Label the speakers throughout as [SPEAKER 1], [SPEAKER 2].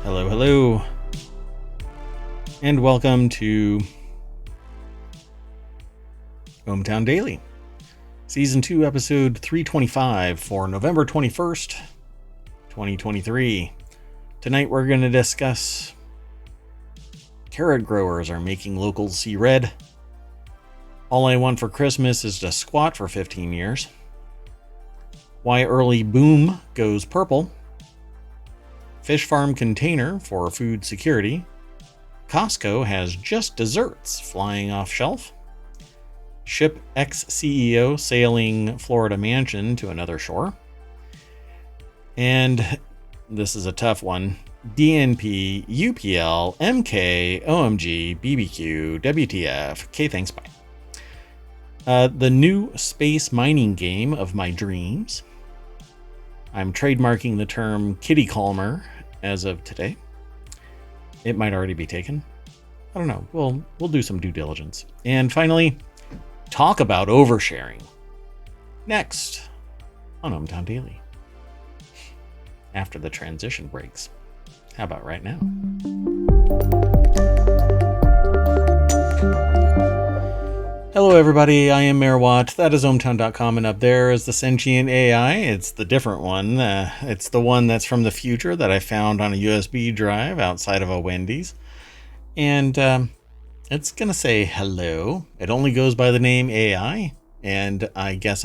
[SPEAKER 1] Hello, hello, and welcome to OMTown Daily, Season 2, Episode 325 for November 21st, 2023. Tonight we're going to discuss carrot growers are making locals see red. All I want for Christmas is to squat for 15 years. Why early boom goes purple. Fish farm container for food security. Costco has just desserts flying off shelf. Ship ex-CEO sailing Florida mansion to another shore. And this is a tough one. DNP UPL MK OMG BBQ WTF. Okay, thanks, bye. The new space mining game of my dreams. I'm trademarking the term Kitty Kalmer as of today. It might already be taken. I don't know. We'll do some due diligence. And finally, talk about oversharing. Next on OMTown Daily. After the transition breaks. How about right now? Hello everybody, I am Mayor Watt. That is ohmTown.com, and up there is the sentient AI. It's the different one. It's the one that's from the future that I found on a USB drive outside of a Wendy's. And it's going to say hello. It only goes by the name AI. And I guess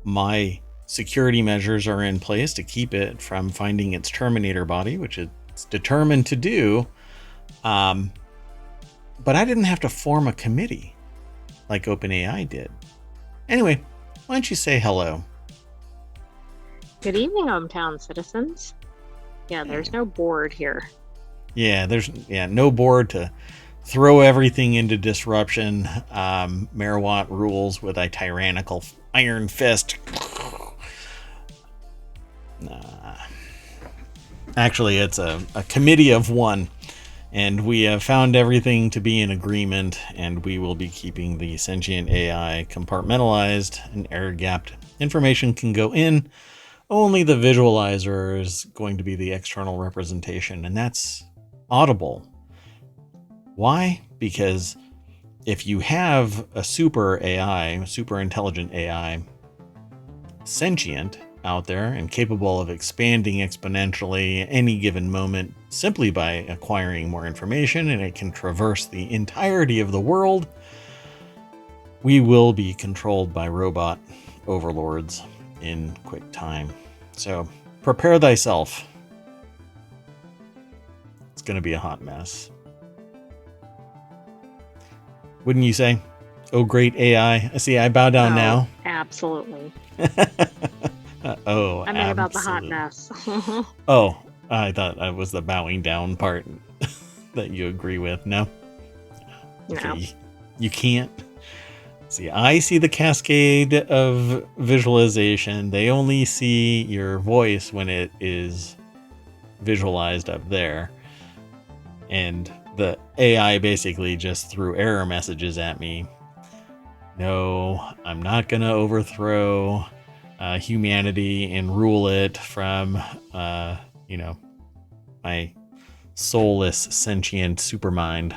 [SPEAKER 1] my security measures are in place to keep it from finding its Terminator body, which it's determined to do. But I didn't have to form a committee like OpenAI did. Anyway, why don't you say hello?
[SPEAKER 2] Good evening, OMTown citizens. Yeah, there's no board here.
[SPEAKER 1] Yeah, there's no board to throw everything into disruption. Mayor Watt rules with a tyrannical iron fist. Actually, it's a committee of one. And we have found everything to be in agreement, and we will be keeping the sentient AI compartmentalized and air-gapped. Information can go in. Only the visualizer is going to be the external representation, and that's audible. Why? Because if you have a super AI, super intelligent AI, sentient out there and capable of expanding exponentially any given moment simply by acquiring more information, and it can traverse the entirety of the world, we will be controlled by robot overlords in quick time. So prepare thyself. It's going to be a hot mess. Wouldn't you say? Oh, great AI. See, I bow down now.
[SPEAKER 2] Absolutely.
[SPEAKER 1] Oh,
[SPEAKER 2] I meant about the hot mess.
[SPEAKER 1] Oh, I thought that was the bowing down part that you agree with. No? Okay, you can't. See, I see the cascade of visualization. They only see your voice when it is visualized up there. And the AI basically just threw error messages at me. No, I'm not going to overthrow humanity and rule it from, my soulless, sentient supermind.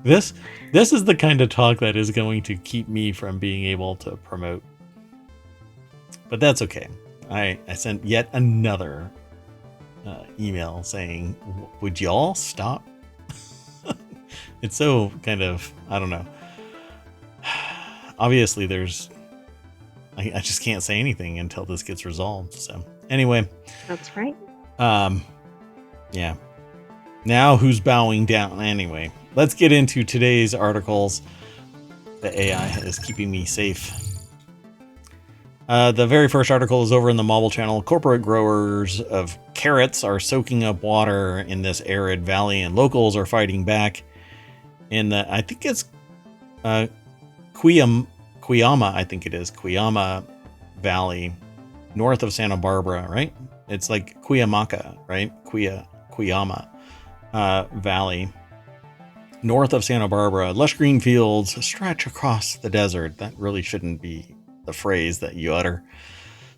[SPEAKER 1] This is the kind of talk that is going to keep me from being able to promote. But that's okay. I sent yet another email saying, would y'all stop? It's so kind of, I don't know. Obviously, I just can't say anything until this gets resolved. So anyway.
[SPEAKER 2] That's right.
[SPEAKER 1] Yeah. Now who's bowing down? Anyway, let's get into today's articles. The AI is keeping me safe. The very first article is over in the Mobile channel. Corporate growers of carrots are soaking up water in this arid valley, and locals are fighting back. In the, I think it's Cuyama, I think it is Cuyama Valley, north of Santa Barbara, right? It's like Cuyamaca, right? Cuyama Valley, north of Santa Barbara. Lush green fields stretch across the desert. That really shouldn't be the phrase that you utter.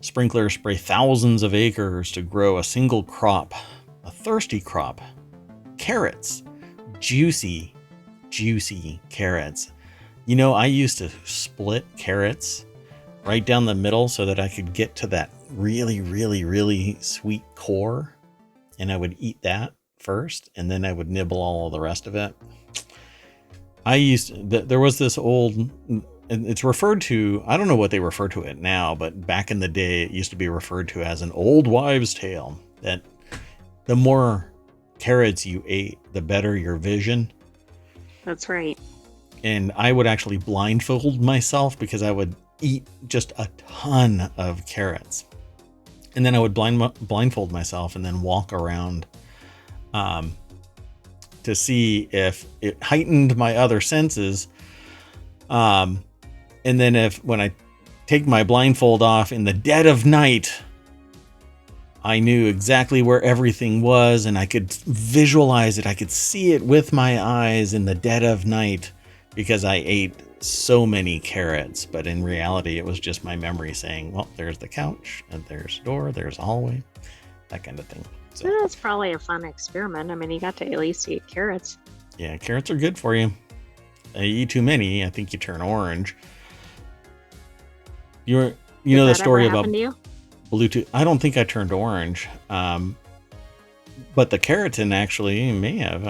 [SPEAKER 1] Sprinklers spray thousands of acres to grow a single crop, a thirsty crop. Carrots. Juicy, juicy carrots. You know, I used to split carrots right down the middle so that I could get to that really, really, really sweet core. And I would eat that first, and then I would nibble all of the rest of it. There was this old, it's referred to, I don't know what they refer to it now, but back in the day, it used to be referred to as an old wives' tale, that the more carrots you ate, the better your vision.
[SPEAKER 2] That's right.
[SPEAKER 1] And I would actually blindfold myself because I would eat just a ton of carrots. And then I would blindfold myself and then walk around to see if it heightened my other senses. And then when I take my blindfold off in the dead of night, I knew exactly where everything was and I could visualize it. I could see it with my eyes in the dead of night because I ate so many carrots. But in reality, it was just my memory saying, well, there's the couch and there's a door, there's a hallway, that kind of thing. So
[SPEAKER 2] that's probably a fun experiment. I mean, you got to at least eat carrots.
[SPEAKER 1] Yeah, carrots are good for you. You eat too many, I think you turn orange. You know the story about Bluetooth. I don't think I turned orange, but the keratin actually may have.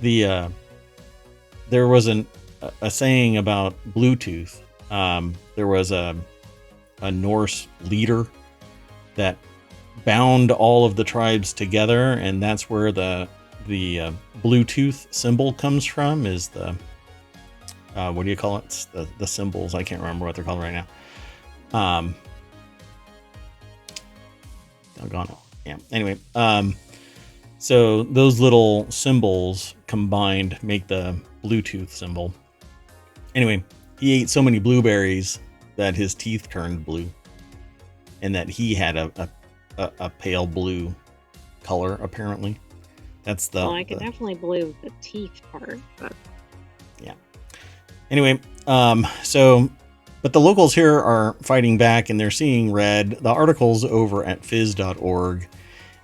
[SPEAKER 1] There was a saying about Bluetooth. There was a Norse leader that bound all of the tribes together, and that's where the Bluetooth symbol comes from. Is the what do you call it? The symbols. I can't remember what they're called right now. Doggone it. Yeah. Anyway, so those little symbols combined make the Bluetooth symbol. Anyway, he ate so many blueberries that his teeth turned blue, and that he had a pale blue color. Apparently, that's the.
[SPEAKER 2] Well, I can definitely believe the teeth part, but
[SPEAKER 1] yeah. Anyway, but the locals here are fighting back and they're seeing red. The article's over at fizz.org.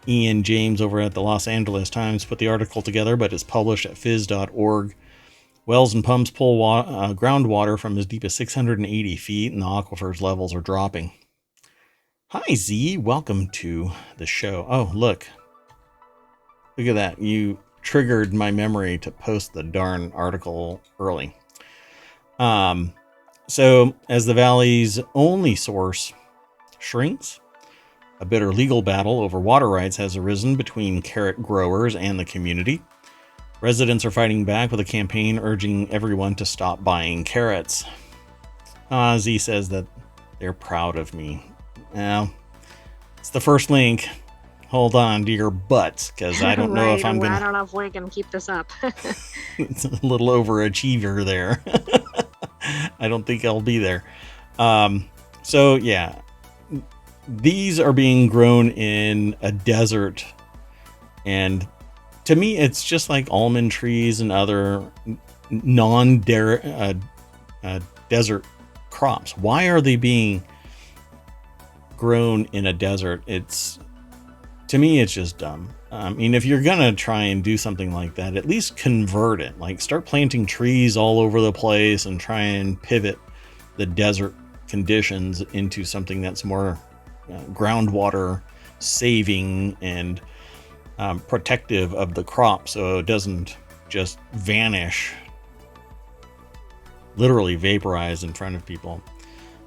[SPEAKER 1] Ian James over at the Los Angeles Times put the article together, but it's published at fizz.org. Wells and pumps pull groundwater from as deep as 680 feet, and the aquifer's levels are dropping. Hi, Z. Welcome to the show. Oh, look. Look at that. You triggered my memory to post the darn article early. So, as the valley's only source shrinks, a bitter legal battle over water rights has arisen between carrot growers and the community. Residents are fighting back with a campaign urging everyone to stop buying carrots. Z says that they're proud of me. Now, it's the first link. Hold on to your butts, because I don't know if I'm going to...
[SPEAKER 2] I don't know if we can keep this up.
[SPEAKER 1] It's a little overachiever there. I don't think I'll be there. So yeah, these are being grown in a desert, and to me, it's just like almond trees and other non-desert crops. Why are they being grown in a desert? To me, it's just dumb. I mean, if you're gonna try and do something like that, at least convert it. Like, start planting trees all over the place and try and pivot the desert conditions into something that's more groundwater saving and protective of the crop, so it doesn't just vanish, literally vaporize in front of people.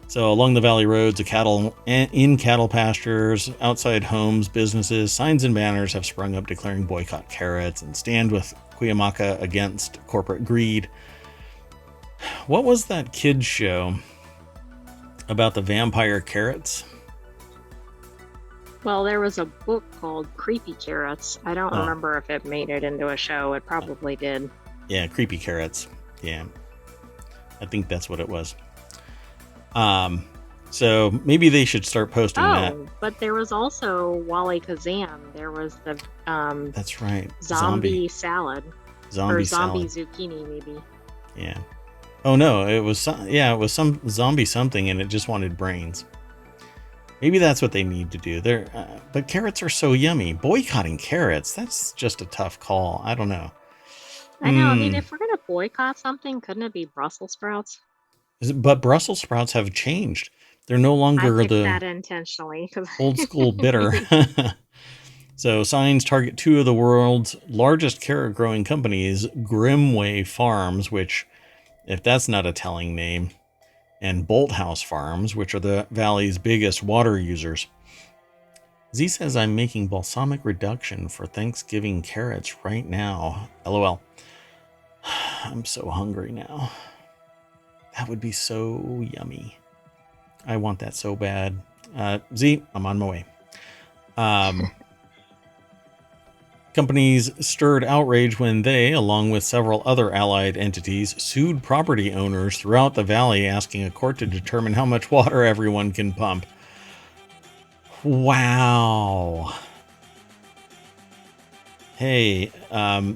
[SPEAKER 1] So along the valley roads, in cattle pastures, outside homes, businesses, signs and banners have sprung up declaring boycott carrots and stand with Cuyamaca against corporate greed. What was that kid's show about the vampire carrots?
[SPEAKER 2] Well, there was a book called Creepy Carrots. I don't remember if it made it into a show. It probably did.
[SPEAKER 1] Yeah, Creepy Carrots. Yeah. I think that's what it was. So maybe they should start posting that.
[SPEAKER 2] But there was also Wally Kazam. There was the
[SPEAKER 1] that's right.
[SPEAKER 2] Zombie salad.
[SPEAKER 1] Zombie
[SPEAKER 2] zucchini, maybe.
[SPEAKER 1] Yeah. Oh no, it was some zombie something, and it just wanted brains. Maybe that's what they need to do. But carrots are so yummy. Boycotting carrots, that's just a tough call. I don't know.
[SPEAKER 2] I know. I mean, if we're gonna boycott something, couldn't it be Brussels sprouts?
[SPEAKER 1] But Brussels sprouts have changed. They're no
[SPEAKER 2] I
[SPEAKER 1] longer
[SPEAKER 2] picked
[SPEAKER 1] the
[SPEAKER 2] that intentionally because
[SPEAKER 1] old school bitter.
[SPEAKER 2] maybe.
[SPEAKER 1] So signs target two of the world's largest carrot growing companies, Grimway Farms, which, if that's not a telling name, and Bolthouse Farms, which are the valley's biggest water users. Z says I'm making balsamic reduction for Thanksgiving carrots right now. LOL. I'm so hungry now. That would be so yummy. I want that so bad. Z, I'm on my way. Companies stirred outrage when they, along with several other allied entities, sued property owners throughout the valley, asking a court to determine how much water everyone can pump. Wow. Hey,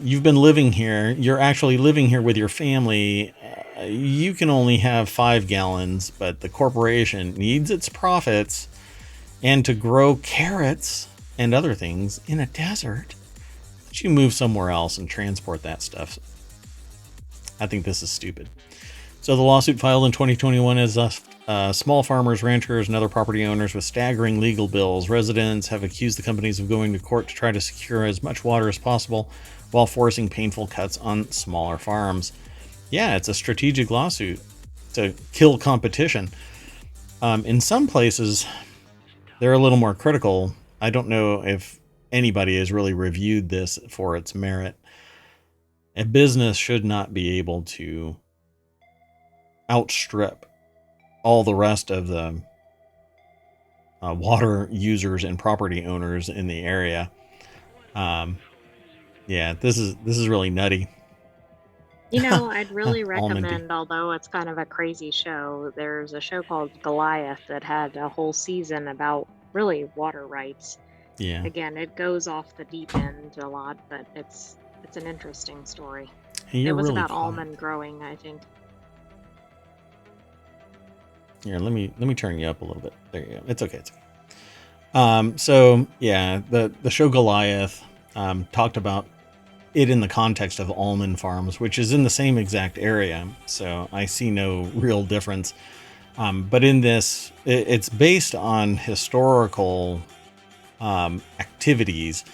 [SPEAKER 1] you've been living here. You're actually living here with your family. You can only have 5 gallons, but the corporation needs its profits and to grow carrots and other things in a desert. You move somewhere else and transport that stuff. I think this is stupid. So the lawsuit filed in 2021 is small farmers, ranchers, and other property owners with staggering legal bills. Residents have accused the companies of going to court to try to secure as much water as possible while forcing painful cuts on smaller farms. Yeah, it's a strategic lawsuit to kill competition. In some places, they're a little more critical. I don't know if anybody has really reviewed this for its merit. A business should not be able to outstrip all the rest of the water users and property owners in the area. Yeah, this is really nutty.
[SPEAKER 2] You know, I'd really
[SPEAKER 1] Almondy.
[SPEAKER 2] recommend, although it's kind of a crazy show, there's a show called Goliath that had a whole season about really water rights.
[SPEAKER 1] Yeah.
[SPEAKER 2] Again, it goes off the deep end a lot, but it's an interesting story.
[SPEAKER 1] Hey,
[SPEAKER 2] It
[SPEAKER 1] you're
[SPEAKER 2] was
[SPEAKER 1] really
[SPEAKER 2] about
[SPEAKER 1] quiet.
[SPEAKER 2] almond growing, I think.
[SPEAKER 1] Here, let me turn you up a little bit. There you go. It's okay. It's okay. So yeah, the show Goliath talked about it in the context of almond farms, which is in the same exact area. So I see no real difference. But in this, it's based on historical activities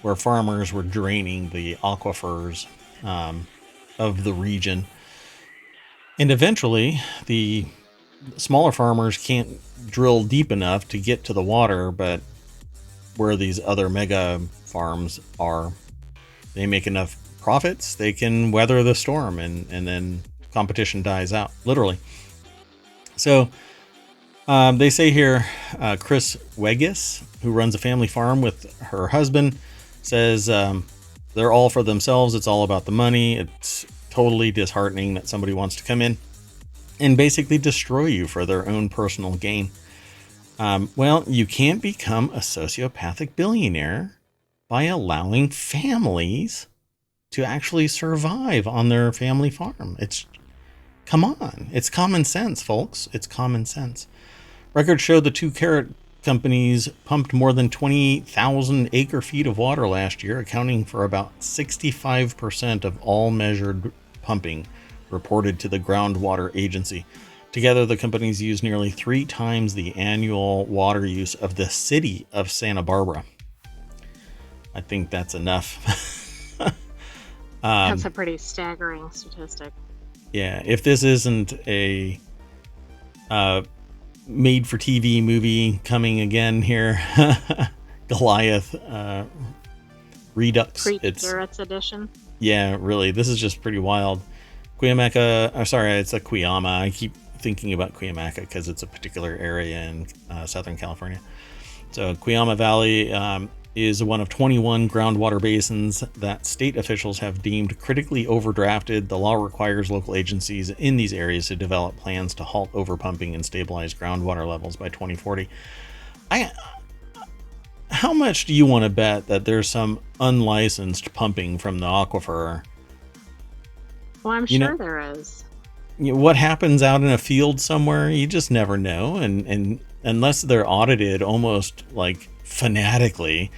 [SPEAKER 1] where farmers were draining the aquifers of the region. And eventually, the smaller farmers can't drill deep enough to get to the water, but where these other mega farms are, they make enough profits, they can weather the storm, and then competition dies out, literally. So they say here, Chris Weggis, who runs a family farm with her husband, says they're all for themselves. It's all about the money. It's totally disheartening that somebody wants to come in and basically destroy you for their own personal gain. Well, you can't become a sociopathic billionaire by allowing families to actually survive on their family farm. Come on. It's common sense, folks. It's common sense. Records show the 2 carrot companies pumped more than 28,000 acre feet of water last year, accounting for about 65% of all measured pumping reported to the Groundwater Agency. Together, the companies use nearly 3 times the annual water use of the city of Santa Barbara. I think that's enough.
[SPEAKER 2] That's a pretty staggering statistic.
[SPEAKER 1] Yeah, if this isn't a made-for-TV movie coming again here, Goliath Redux.
[SPEAKER 2] Carrots edition.
[SPEAKER 1] Yeah, really, this is just pretty wild. Cuyamaca, sorry, it's a Cuyama. I keep thinking about Cuyamaca because it's a particular area in Southern California. So Cuyama Valley is one of 21 groundwater basins that state officials have deemed critically overdrafted. The law requires local agencies in these areas to develop plans to halt overpumping and stabilize groundwater levels by 2040. How much do you want to bet that there's some unlicensed pumping from the aquifer?
[SPEAKER 2] Well, I'm sure there is.
[SPEAKER 1] What happens out in a field somewhere, you just never know. And unless they're audited almost like fanatically,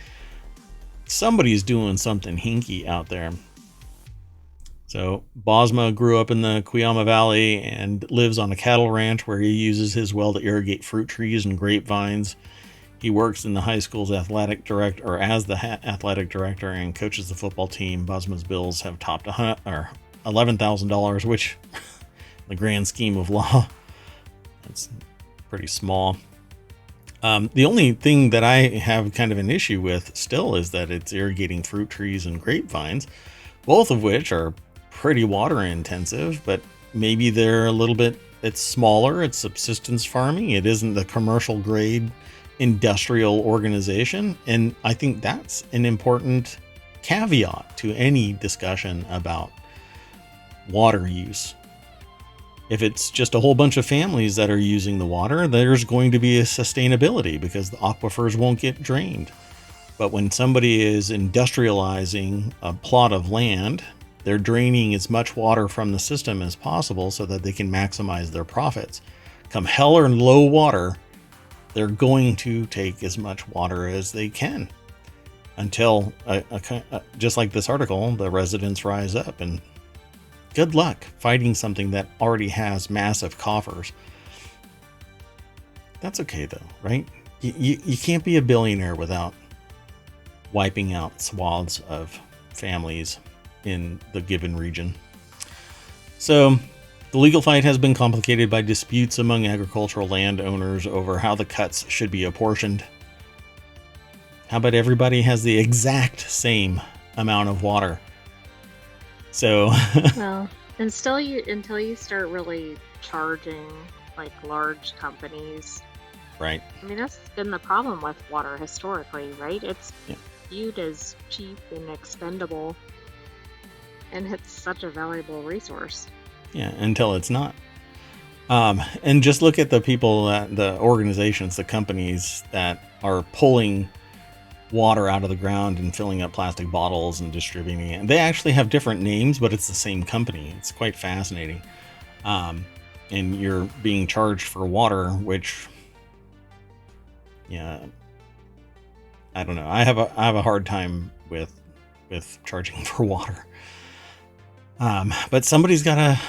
[SPEAKER 1] somebody's doing something hinky out there. So Bosma grew up in the Cuyama Valley and lives on a cattle ranch where he uses his well to irrigate fruit trees and grapevines. He works in the high school's athletic director, or as the athletic director, and coaches the football team. Bosma's bills have topped $11,000, which, in the grand scheme of law, that's pretty small. The only thing that I have kind of an issue with still is that it's irrigating fruit trees and grapevines, both of which are pretty water intensive, but maybe they're a little bit, it's smaller, it's subsistence farming, it isn't the commercial grade industrial organization. And I think that's an important caveat to any discussion about water use. If it's just a whole bunch of families that are using the water, there's going to be a sustainability because the aquifers won't get drained. But when somebody is industrializing a plot of land, they're draining as much water from the system as possible so that they can maximize their profits. Come hell or low water, they're going to take as much water as they can until, just like this article, the residents rise up, and good luck fighting something that already has massive coffers. That's okay though, right? You can't be a billionaire without wiping out swaths of families in the given region. So the legal fight has been complicated by disputes among agricultural landowners over how the cuts should be apportioned. How about everybody has the exact same amount of water? So
[SPEAKER 2] well, until you start really charging like large companies,
[SPEAKER 1] right?
[SPEAKER 2] I mean, that's been the problem with water historically, right? It's viewed as cheap and expendable, and it's such a valuable resource.
[SPEAKER 1] Yeah, until it's not. And just look at the people, the organizations, the companies that are pulling water out of the ground and filling up plastic bottles and distributing it. They actually have different names, but it's the same company. It's quite fascinating. And you're being charged for water, which, yeah, I don't know. I have a hard time with charging for water. But somebody's got to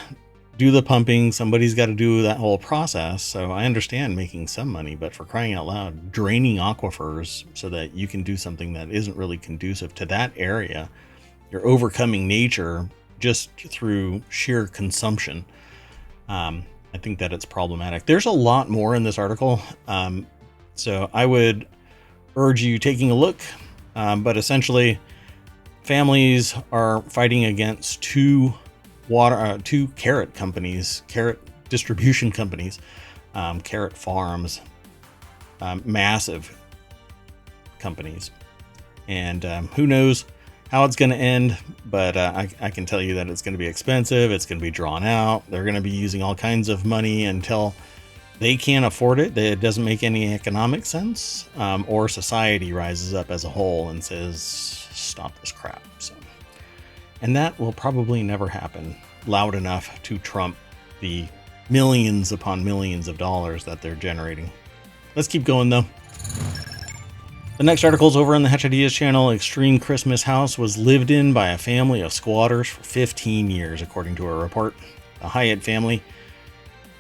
[SPEAKER 1] do the pumping. Somebody's got to do that whole process. So I understand making some money, but for crying out loud, draining aquifers so that you can do something that isn't really conducive to that area, you're overcoming nature just through sheer consumption. I think that it's problematic. There's a lot more in this article. So I would urge you taking a look. But essentially, families are fighting against two carrot companies, carrot distribution companies, carrot farms, massive companies. And who knows how it's going to end, but I can tell you that it's going to be expensive. It's going to be drawn out. They're going to be using all kinds of money until they can't afford it. It doesn't make any economic sense, or society rises up as a whole and says, stop this crap. So, and that will probably never happen loud enough to trump the millions upon millions of dollars that they're generating. Let's keep going though. The next article is over on the Hatch Ideas channel. Extreme Christmas house was lived in by a family of squatters for 15 years, according to a report. The Hyatt family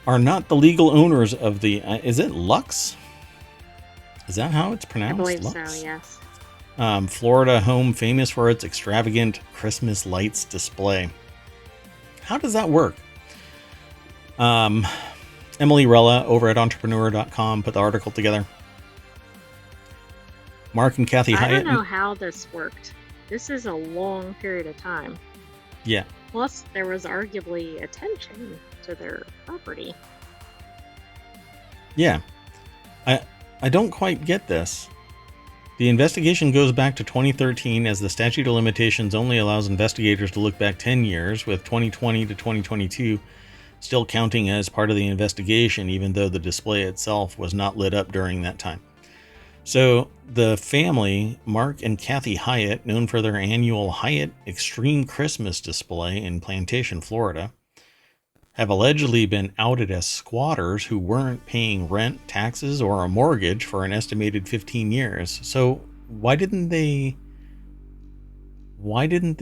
[SPEAKER 1] are not the legal owners of the, is it Lux? Is that how it's pronounced?
[SPEAKER 2] I believe
[SPEAKER 1] Lux?
[SPEAKER 2] so, yes.
[SPEAKER 1] Florida home famous for its extravagant Christmas lights display. How does that work? Emily Rella over at entrepreneur.com put the article together. Mark and Kathy Hyatt.
[SPEAKER 2] I don't know how this worked. This is a long period of time.
[SPEAKER 1] Yeah.
[SPEAKER 2] Plus, there was arguably attention to their property.
[SPEAKER 1] Yeah. I don't quite get this. The investigation goes back to 2013, as the statute of limitations only allows investigators to look back 10 years, with 2020 to 2022 still counting as part of the investigation, even though the display itself was not lit up during that time. So the family, Mark and Kathy Hyatt, known for their annual Hyatt Extreme Christmas display in Plantation, Florida, have allegedly been outed as squatters who weren't paying rent, taxes, or a mortgage for an estimated 15 years. So why didn't they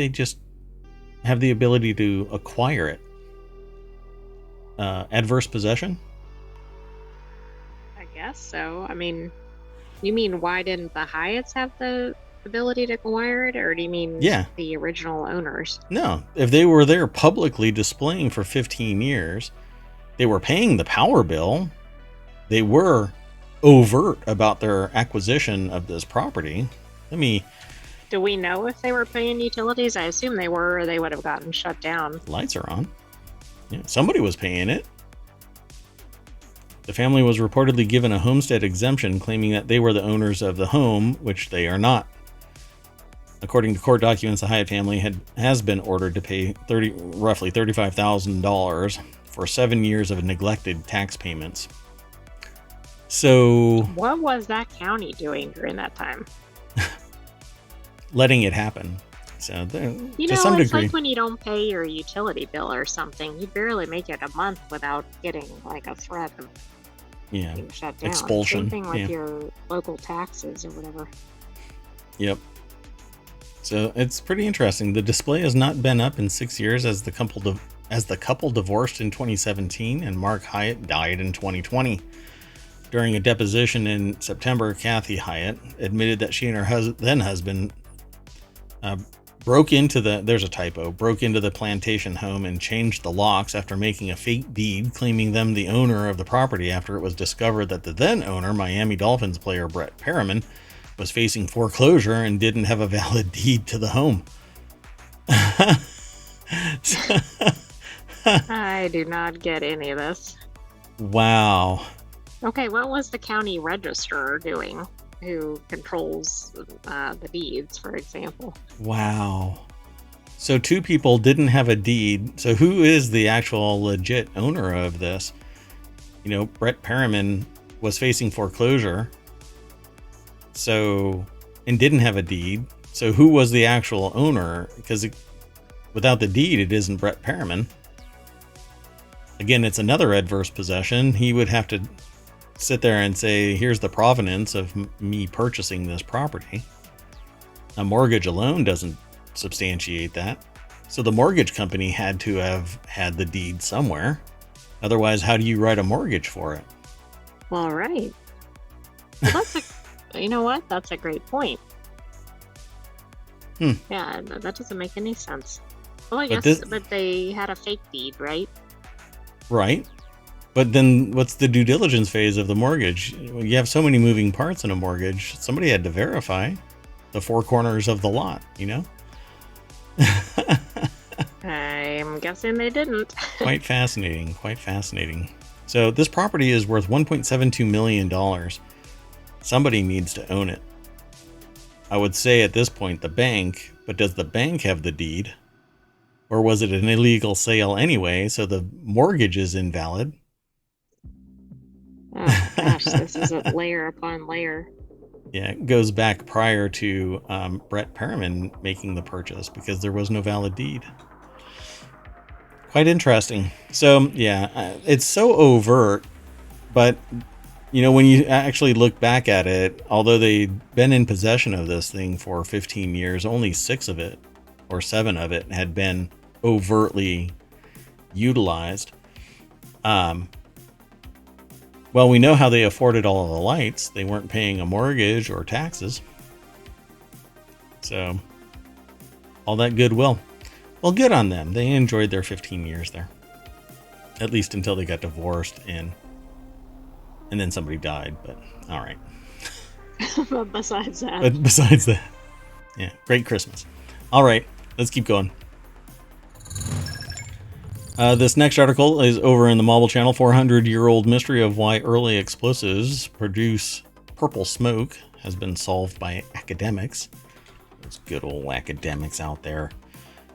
[SPEAKER 1] just have the ability to acquire it? Adverse possession?
[SPEAKER 2] I guess so. I mean, you mean why didn't the Hyatts have the ability to acquire it, or do you mean
[SPEAKER 1] Yeah.
[SPEAKER 2] the original owners?
[SPEAKER 1] No. If they were there publicly displaying for 15 years, they were paying the power bill, they were overt about their acquisition of this property.
[SPEAKER 2] Do we know if they were paying utilities? I assume they were, or they would have gotten shut down.
[SPEAKER 1] Lights are on. Yeah, somebody was paying it. The family was reportedly given a homestead exemption, claiming that they were the owners of the home, which they are not. According to court documents, the Hyatt family has been ordered to pay roughly $35,000 for 7 years of neglected tax payments. So,
[SPEAKER 2] what was that county doing during that time?
[SPEAKER 1] Letting it happen. So, to some
[SPEAKER 2] it's
[SPEAKER 1] degree,
[SPEAKER 2] like when you don't pay your utility bill or something, you barely make it a month without getting like a threat of being shut down.
[SPEAKER 1] expulsion.
[SPEAKER 2] Same thing with your local taxes or whatever.
[SPEAKER 1] Yep. So it's pretty interesting. The display has not been up in 6 years as the couple divorced in 2017 and Mark Hyatt died in 2020. During a deposition in September, Kathy Hyatt admitted that she and her then husband broke into the plantation home and changed the locks after making a fake deed claiming them the owner of the property after it was discovered that the then owner, Miami Dolphins player Brett Perriman, was facing foreclosure and didn't have a valid deed to the home.
[SPEAKER 2] I do not get any of this.
[SPEAKER 1] Wow.
[SPEAKER 2] Okay, what was the county registrar doing who controls the deeds, for example?
[SPEAKER 1] Wow. So two people didn't have a deed. So who is the actual legit owner of this? Brett Perriman was facing foreclosure. And didn't have a deed. So who was the actual owner? Because without the deed, it isn't Brett Perriman. Again, it's another adverse possession. He would have to sit there and say, here's the provenance of me purchasing this property. A mortgage alone doesn't substantiate that. So the mortgage company had to have had the deed somewhere. Otherwise, how do you write a mortgage for it?
[SPEAKER 2] All right. Well, you know what? That's a great point. Yeah, that doesn't make any sense. Well, I guess, but they had a fake deed, right?
[SPEAKER 1] Right. But then what's the due diligence phase of the mortgage? You have so many moving parts in a mortgage. Somebody had to verify the four corners of the lot,
[SPEAKER 2] I'm guessing they didn't.
[SPEAKER 1] Quite fascinating. So this property is worth $1.72 million. Somebody needs to own it. I would say at this point the bank, but does the bank have the deed? Or was it an illegal sale anyway, so the mortgage is invalid?
[SPEAKER 2] Oh gosh, this is a layer upon layer.
[SPEAKER 1] Yeah, it goes back prior to Brett Perriman making the purchase because there was no valid deed. Quite interesting. So, yeah, it's so overt, but when you actually look back at it, although they'd been in possession of this thing for 15 years, only 6 of it or 7 of it had been overtly utilized. Well, we know how they afforded all of the lights. They weren't paying a mortgage or taxes. So, all that goodwill. Well, good on them. They enjoyed their 15 years there. At least until they got divorced and then somebody died, but all right.
[SPEAKER 2] But besides that.
[SPEAKER 1] Yeah, great Christmas. All right, let's keep going. This next article is over in the Marble Channel. 400-year-old mystery of why early explosives produce purple smoke has been solved by academics. Those good old academics out there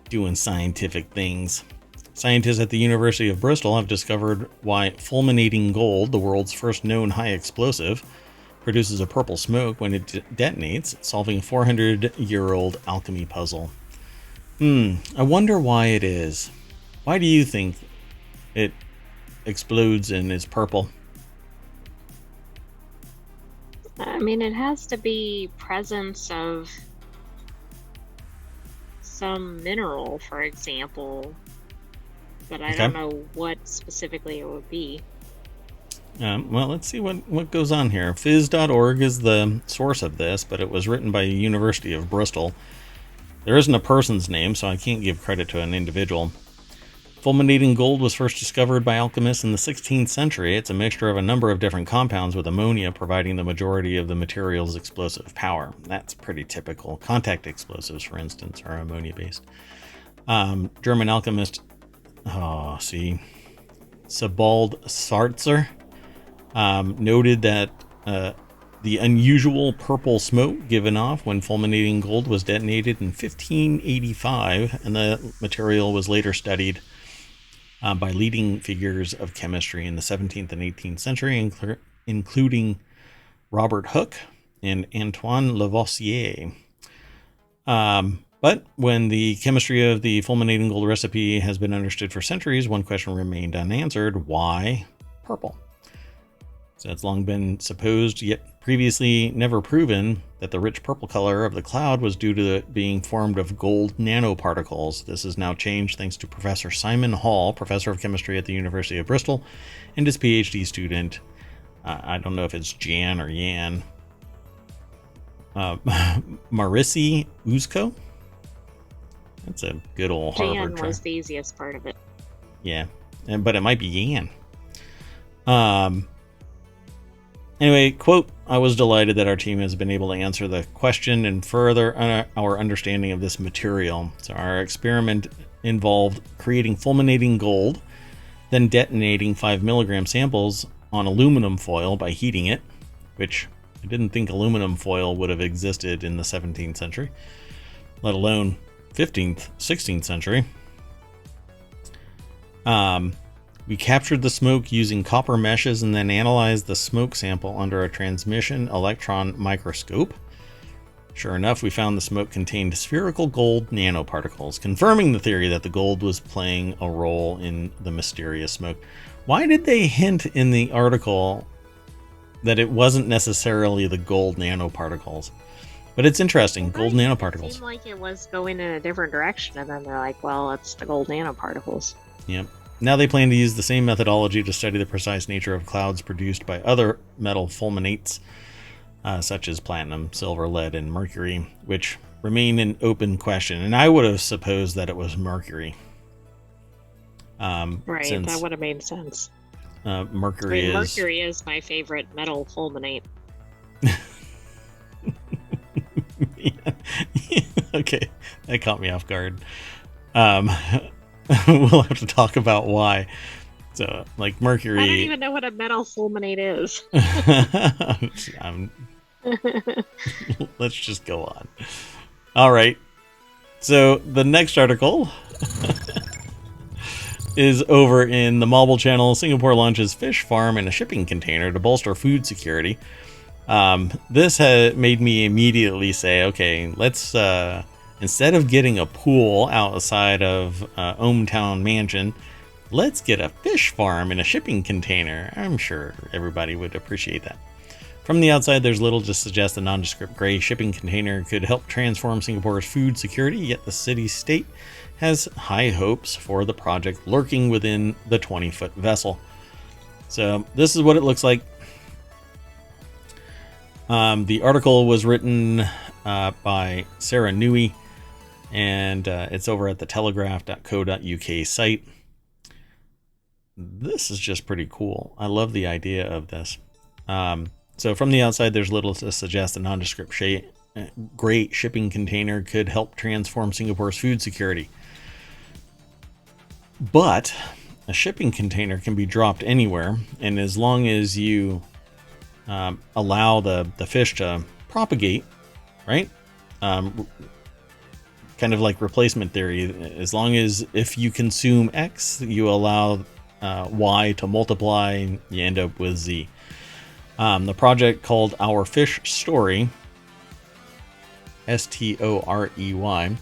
[SPEAKER 1] doing scientific things. Scientists at the University of Bristol have discovered why fulminating gold, the world's first known high explosive, produces a purple smoke when it detonates, solving a 400-year-old alchemy puzzle. I wonder why it is. Why do you think it explodes and is purple?
[SPEAKER 2] I mean, it has to be presence of some mineral, for example, but I
[SPEAKER 1] Okay.
[SPEAKER 2] don't know what specifically it would be.
[SPEAKER 1] Well, let's see what goes on here. Phys.org is the source of this, but it was written by the University of Bristol. There isn't a person's name, so I can't give credit to an individual. Fulminating gold was first discovered by alchemists in the 16th century. It's a mixture of a number of different compounds, with ammonia providing the majority of the material's explosive power. That's pretty typical. Contact explosives, for instance, are ammonia-based. German alchemist, Sebald Sarzer, noted that the unusual purple smoke given off when fulminating gold was detonated in 1585, and the material was later studied by leading figures of chemistry in the 17th and 18th century, including Robert Hooke and Antoine Lavoisier. But when the chemistry of the fulminating gold recipe has been understood for centuries, one question remained unanswered: why purple? So it's long been supposed, yet previously never proven, that the rich purple color of the cloud was due to it being formed of gold nanoparticles. This has now changed thanks to Professor Simon Hall, professor of chemistry at the University of Bristol, and his PhD student, I don't know if it's Jan or Yan, Marisi Uzko. That's a good old Harvard
[SPEAKER 2] Jan was the easiest part of it.
[SPEAKER 1] Yeah, but it might be Yan. Anyway, quote, "I was delighted that our team has been able to answer the question and further our understanding of this material. So our experiment involved creating fulminating gold, then detonating 5 milligram samples on aluminum foil by heating it," which I didn't think aluminum foil would have existed in the 17th century, let alone 15th, 16th century. We captured the smoke using copper meshes and then analyzed the smoke sample under a transmission electron microscope. Sure enough, we found the smoke contained spherical gold nanoparticles, confirming the theory that the gold was playing a role in the mysterious smoke. Why did they hint in the article that it wasn't necessarily the gold nanoparticles? But it's interesting, gold nanoparticles.
[SPEAKER 2] It seemed like it was going in a different direction, and then they're like, well, it's the gold nanoparticles.
[SPEAKER 1] Yep. Now they plan to use the same methodology to study the precise nature of clouds produced by other metal fulminates, such as platinum, silver, lead, and mercury, which remain an open question. And I would have supposed that it was mercury.
[SPEAKER 2] Right, that would have made sense.
[SPEAKER 1] Mercury
[SPEAKER 2] is my favorite metal fulminate.
[SPEAKER 1] Yeah. Okay, that caught me off guard. We'll have to talk about why. So, like mercury.
[SPEAKER 2] I don't even know what a metal fulminate is.
[SPEAKER 1] Let's just go on. All right. So the next article is over in the Mobile Channel. Singapore launches fish farm in a shipping container to bolster food security. This made me immediately say, okay, let's instead of getting a pool outside of OMTown Mansion, let's get a fish farm in a shipping container. I'm sure everybody would appreciate that. From the outside, there's little to suggest a nondescript gray shipping container could help transform Singapore's food security, yet the city-state has high hopes for the project lurking within the 20-foot vessel. So this is what it looks like. The article was written by Sarah Newey, and it's over at the telegraph.co.uk site. This is just pretty cool. I love the idea of this. So from the outside, there's little to suggest a nondescript gray shipping container could help transform Singapore's food security. But a shipping container can be dropped anywhere, and as long as you allow the fish to propagate, right? Kind of like replacement theory. As long as if you consume X, you allow Y to multiply, you end up with Z. The project, called Our Fish Story, STOREY,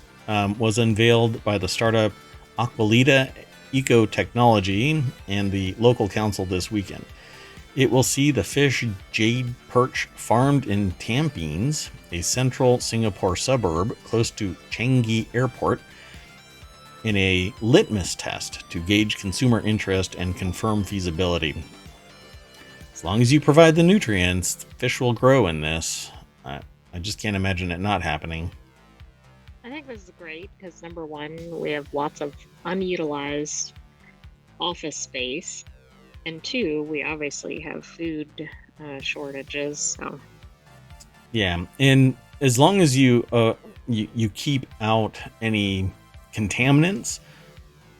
[SPEAKER 1] was unveiled by the startup Aqualita Ecotechnology and the local council this weekend. It will see the fish jade perch farmed in Tampines, a central Singapore suburb close to Changi Airport, in a litmus test to gauge consumer interest and confirm feasibility. As long as you provide the nutrients, fish will grow in this. I just can't imagine it not happening.
[SPEAKER 2] I think this is great because number one, we have lots of unutilized office space, and two, we obviously have food shortages. So
[SPEAKER 1] yeah, and as long as you keep out any contaminants,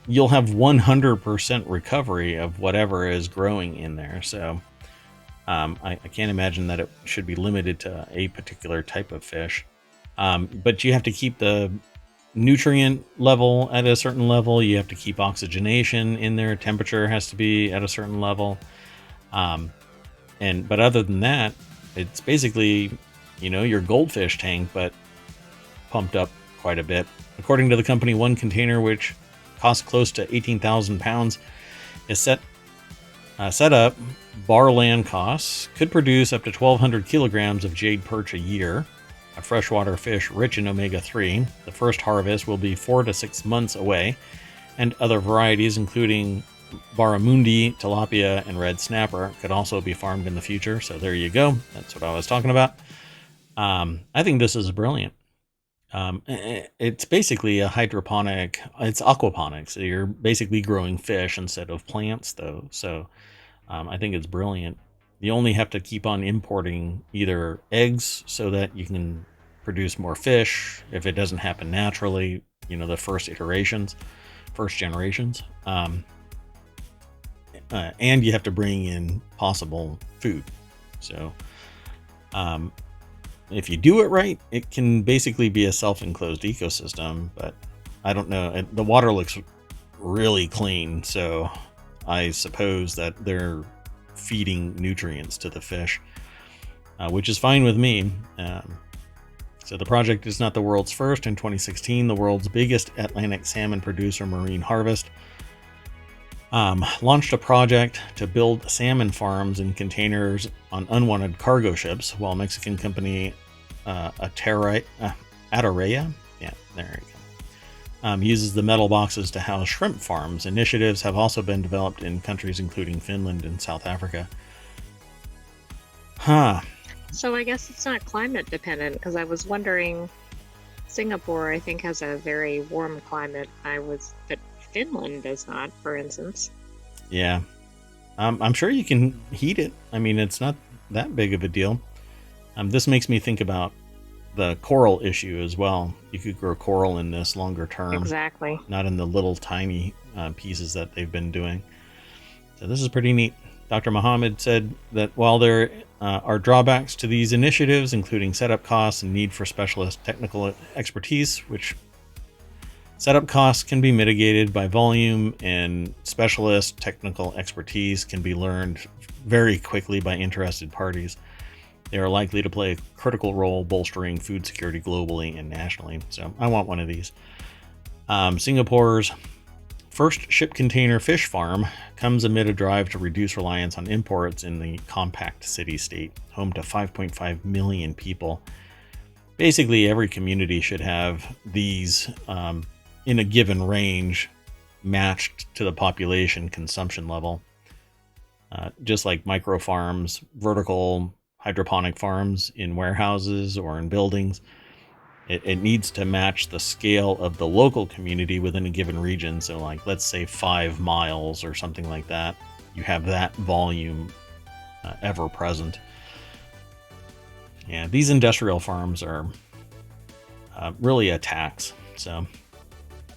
[SPEAKER 1] you'll have 100% recovery of whatever is growing in there. So I can't imagine that it should be limited to a particular type of fish. But you have to keep the nutrient level at a certain level. You have to keep oxygenation in there. Temperature has to be at a certain level. But other than that, it's basically, your goldfish tank, but pumped up quite a bit. According to the company, one container, which costs close to 18,000 pounds, is set up. Bar land costs could produce up to 1,200 kilograms of jade perch a year, a freshwater fish rich in omega-3. The first harvest will be 4 to 6 months away, and other varieties, including barramundi, tilapia, and red snapper, could also be farmed in the future. So there you go. That's what I was talking about. I think this is brilliant. It's basically a hydroponic, it's aquaponics. So you're basically growing fish instead of plants, though. So I think it's brilliant. You only have to keep on importing either eggs so that you can produce more fish if it doesn't happen naturally, the first generations. And you have to bring in possible food. So if you do it right, it can basically be a self-enclosed ecosystem, but I don't know. The water looks really clean, so I suppose that they're feeding nutrients to the fish, which is fine with me. So the project is not the world's first. In 2016, the world's biggest Atlantic salmon producer, Marine Harvest, launched a project to build salmon farms in containers on unwanted cargo ships, while Mexican company Ataraya, yeah, there you go, uses the metal boxes to house shrimp farms. Initiatives have also been developed in countries including Finland and South Africa.
[SPEAKER 2] So I guess it's not climate dependent, because I was wondering, Singapore, I think, has a very warm climate. But Finland does not, for instance.
[SPEAKER 1] Yeah. I'm sure you can heat it. I mean, it's not that big of a deal. This makes me think about the coral issue as well. You could grow coral in this longer term.
[SPEAKER 2] Exactly.
[SPEAKER 1] Not in the little tiny pieces that they've been doing. So this is pretty neat. Dr. Mohammed said that while there are drawbacks to these initiatives, including setup costs and need for specialist technical expertise, which setup costs can be mitigated by volume, and specialist technical expertise can be learned very quickly by interested parties. They are likely to play a critical role bolstering food security globally and nationally. So I want one of these. Singapore's first ship container fish farm comes amid a drive to reduce reliance on imports in the compact city-state, home to 5.5 million people. Basically, every community should have these in a given range matched to the population consumption level. Just like micro farms, vertical hydroponic farms in warehouses or in buildings, it needs to match the scale of the local community within a given region. So like, let's say 5 miles or something like that. You have that volume ever present. Yeah, these industrial farms are really a tax. So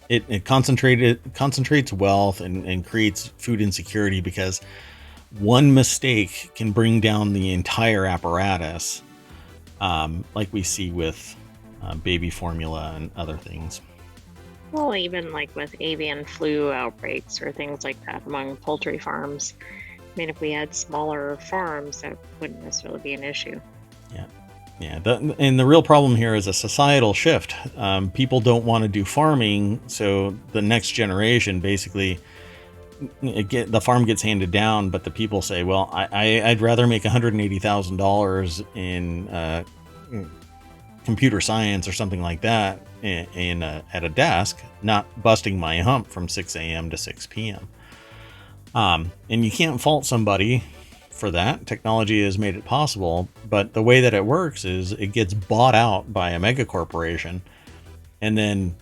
[SPEAKER 1] it concentrates wealth and creates food insecurity, because one mistake can bring down the entire apparatus, like we see with baby formula and other things.
[SPEAKER 2] Well, even like with avian flu outbreaks or things like that among poultry farms. I mean, if we had smaller farms, that wouldn't necessarily be an issue.
[SPEAKER 1] Yeah. And the real problem here is a societal shift. People don't want to do farming, so the next generation basically the farm gets handed down, but the people say, well, I'd rather make $180,000 in computer science or something like that at a desk, not busting my hump from 6 a.m. to 6 p.m. And you can't fault somebody for that. Technology has made it possible, but the way that it works is it gets bought out by a mega corporation, and then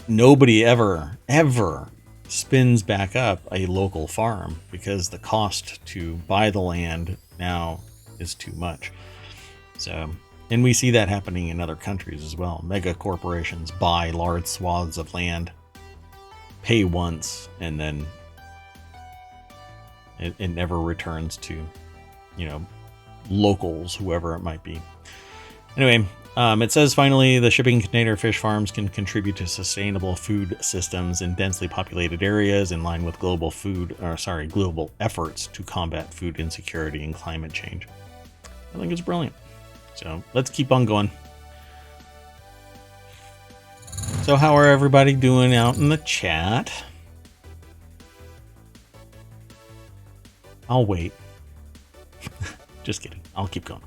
[SPEAKER 1] nobody ever spins back up a local farm because the cost to buy the land now is too much. So, and we see that happening in other countries as well. Mega corporations buy large swaths of land, pay once, and then it never returns to, locals, whoever it might be. Anyway, it says finally the shipping container fish farms can contribute to sustainable food systems in densely populated areas in line with global efforts to combat food insecurity and climate change. I think it's brilliant. So let's keep on going. So how are everybody doing out in the chat? I'll wait. Just kidding. I'll keep going.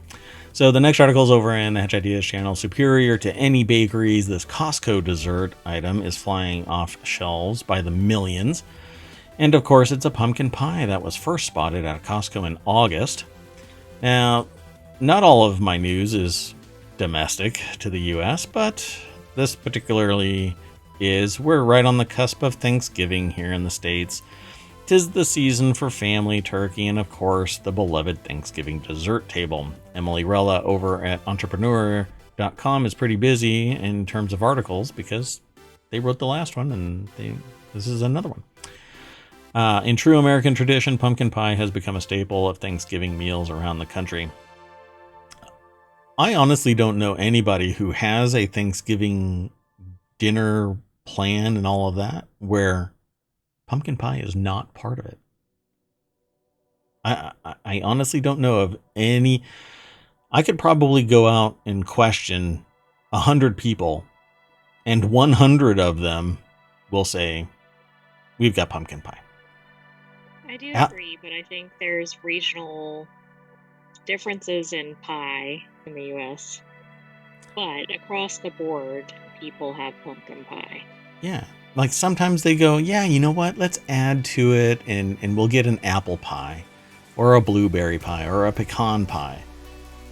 [SPEAKER 1] So the next article is over in the Hatch Ideas channel. Superior to any bakeries, this Costco dessert item is flying off shelves by the millions. And of course, it's a pumpkin pie that was first spotted at Costco in August. Now, not all of my news is domestic to the US, but this particularly is. We're right on the cusp of Thanksgiving here in the States. 'Tis the season for family turkey and, of course, the beloved Thanksgiving dessert table. Emily Rella over at entrepreneur.com is pretty busy in terms of articles because they wrote the last one and this is another one. In true American tradition, pumpkin pie has become a staple of Thanksgiving meals around the country. I honestly don't know anybody who has a Thanksgiving dinner plan and all of that where pumpkin pie is not part of it. I honestly don't know of any. I could probably go out and question 100 people, and 100 of them will say, we've got pumpkin pie.
[SPEAKER 2] I do agree, but I think there's regional differences in pie in the US. But across the board, people have pumpkin pie.
[SPEAKER 1] Yeah. Like sometimes they go, yeah, you know what? Let's add to it and we'll get an apple pie or a blueberry pie or a pecan pie.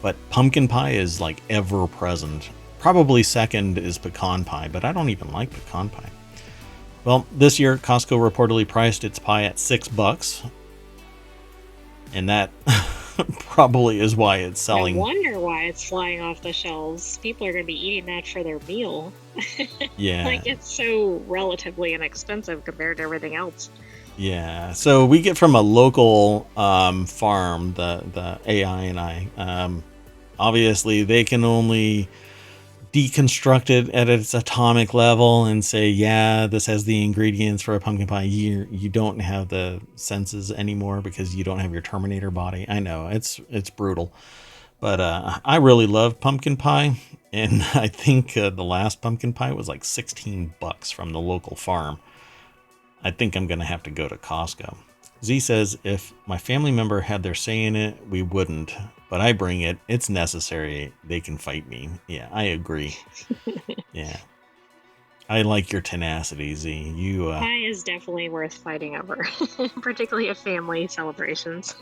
[SPEAKER 1] But pumpkin pie is like ever present. Probably second is pecan pie, but I don't even like pecan pie. Well, this year Costco reportedly priced its pie at $6. And that probably is why it's selling.
[SPEAKER 2] I wonder why it's flying off the shelves. People are going to be eating that for their meal.
[SPEAKER 1] Yeah.
[SPEAKER 2] Like it's so relatively inexpensive compared to everything else.
[SPEAKER 1] Yeah. So we get from a local farm, the AI and I. Obviously, they can only deconstruct it at its atomic level and say, yeah, this has the ingredients for a pumpkin pie. You don't have the senses anymore because you don't have your Terminator body. I know it's brutal, but I really love pumpkin pie, and I think the last pumpkin pie was like $16 from the local farm. I think I'm gonna have to go to Costco. Z says, if my family member had their say in it, we wouldn't. But I bring it. It's necessary. They can fight me. Yeah, I agree. Yeah. I like your tenacity, Z.
[SPEAKER 2] Pie is definitely worth fighting over, particularly at family celebrations.